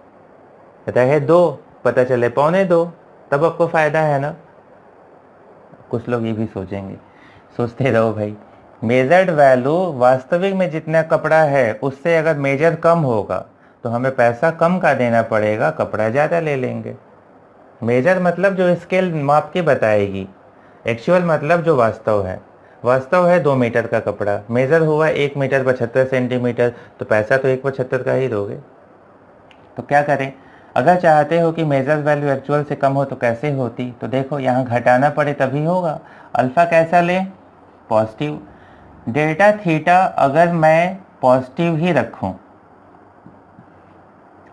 रहे 2, पता चले 1.25, तब आपको फ़ायदा है ना। कुछ लोग ये भी सोचेंगे, सोचते रहो भाई। मेजर्ड वैल्यू वास्तविक में जितना कपड़ा है उससे अगर मेजर कम होगा तो हमें पैसा कम का देना पड़ेगा, कपड़ा ज़्यादा ले लेंगे। मेजर मतलब जो स्केल माप के बताएगी, एक्चुअल मतलब जो वास्तव है। वास्तव है 2 मीटर का कपड़ा, मेजर हुआ 1 मीटर 75 सेंटीमीटर, तो पैसा तो 1/75 का ही दोगे। तो क्या करें, अगर चाहते हो कि मेजर वैल्यू एक्चुअल से कम हो तो कैसे होती, तो देखो यहाँ घटाना पड़े तभी होगा। अल्फ़ा कैसा लें, पॉजिटिव। डेल्टा थीटा अगर मैं पॉजिटिव ही रखूँ,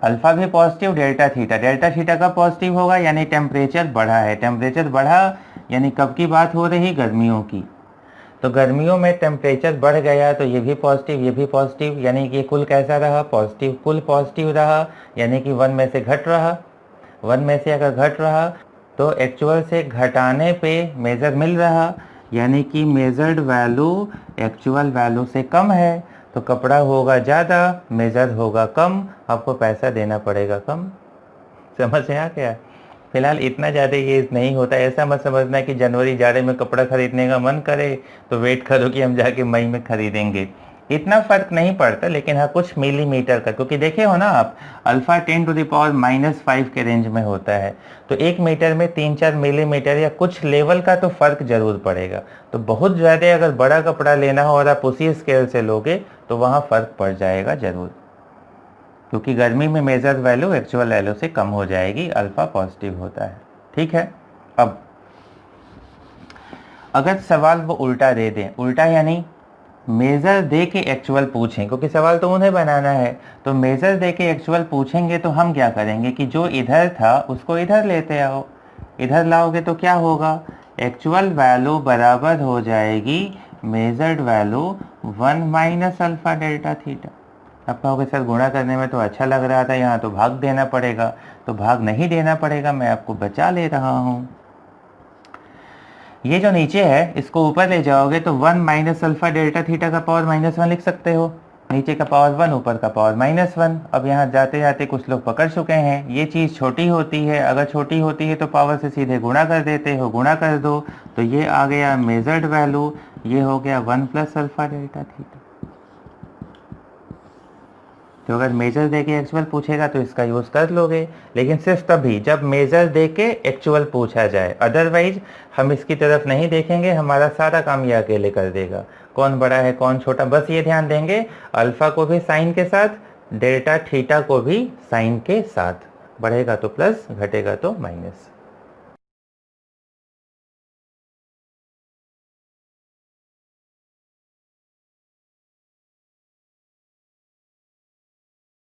अल्फा भी पॉजिटिव, डेल्टा थीटा कब पॉजिटिव होगा, यानी टेम्परेचर बढ़ा है। टेम्परेचर बढ़ा यानी कब की बात हो रही, गर्मियों की। तो गर्मियों में टेम्परेचर बढ़ गया तो ये भी पॉजिटिव, ये भी पॉजिटिव, यानी कि कुल कैसा रहा, पॉजिटिव। कुल पॉजिटिव रहा यानी कि 1 में से घट रहा। 1 में से अगर घट रहा तो एक्चुअल से घटाने पे मेज़र मिल रहा, यानी कि मेजर्ड वैल्यू एक्चुअल वैल्यू से कम है। तो कपड़ा होगा ज़्यादा, मेजर होगा कम, आपको पैसा देना पड़ेगा कम। समझ में आ गया। फिलहाल इतना ज़्यादा ये नहीं होता, ऐसा मत समझना कि जनवरी जाड़े में कपड़ा खरीदने का मन करे तो वेट करो कि हम जाके मई में खरीदेंगे। इतना फ़र्क नहीं पड़ता, लेकिन हाँ कुछ मिलीमीटर का, क्योंकि देखे हो ना आप, अल्फ़ा 10⁻⁻5 के रेंज में होता है। तो 1 मीटर में 3-4 मिलीमीटर या कुछ लेवल का तो फ़र्क ज़रूर पड़ेगा। तो बहुत ज़्यादा अगर बड़ा कपड़ा लेना हो और आप उसी स्केल से लोगे तो वहाँ फ़र्क पड़ जाएगा ज़रूर, क्योंकि गर्मी में मेजर वैल्यू एक्चुअल वैल्यू से कम हो जाएगी, अल्फ़ा पॉजिटिव होता है। ठीक है। अब अगर सवाल वो उल्टा दे दें, उल्टा यानी मेज़र दे के एक्चुअल पूछें, क्योंकि सवाल तो उन्हें बनाना है, तो मेज़र दे के एक्चुअल पूछेंगे तो हम क्या करेंगे कि जो इधर था उसको इधर लेते आओ। इधर लाओगे तो क्या होगा, एक्चुअल वैल्यू बराबर हो जाएगी measured value 1 minus alpha delta theta. अब कहोगे सर गुणा करने में तो अच्छा लग रहा था, यहाँ तो भाग देना पड़ेगा। तो भाग नहीं देना पड़ेगा, मैं आपको बचा ले रहा हूँ। ये जो नीचे है इसको ऊपर ले जाओगे तो 1 माइनस अल्फ़ा डेल्टा थीटा का पावर -1 लिख सकते हो। नीचे का पावर 1, ऊपर का पावर -1। अब यहाँ जाते जाते कुछ लोग पकड़ चुके हैं, ये चीज़ छोटी होती है, अगर छोटी होती है तो पावर से सीधे गुणा कर देते हो, गुणा कर दो तो ये आ गया मेजर्ड वैल्यू, ये हो गया 1 प्लस अल्फ़ा डेल्टा थीटा। तो अगर मेजर दे के एक्चुअल पूछेगा तो इसका यूज़ कर लोगे, लेकिन सिर्फ तभी जब मेजर दे के एक्चुअल पूछा जाए, अदरवाइज हम इसकी तरफ नहीं देखेंगे, हमारा सारा काम ये अकेले कर देगा। कौन बड़ा है कौन छोटा, बस ये ध्यान देंगे अल्फ़ा को भी साइन के साथ, डेल्टा थीटा को भी साइन के साथ, बढ़ेगा तो प्लस, घटेगा तो माइनस।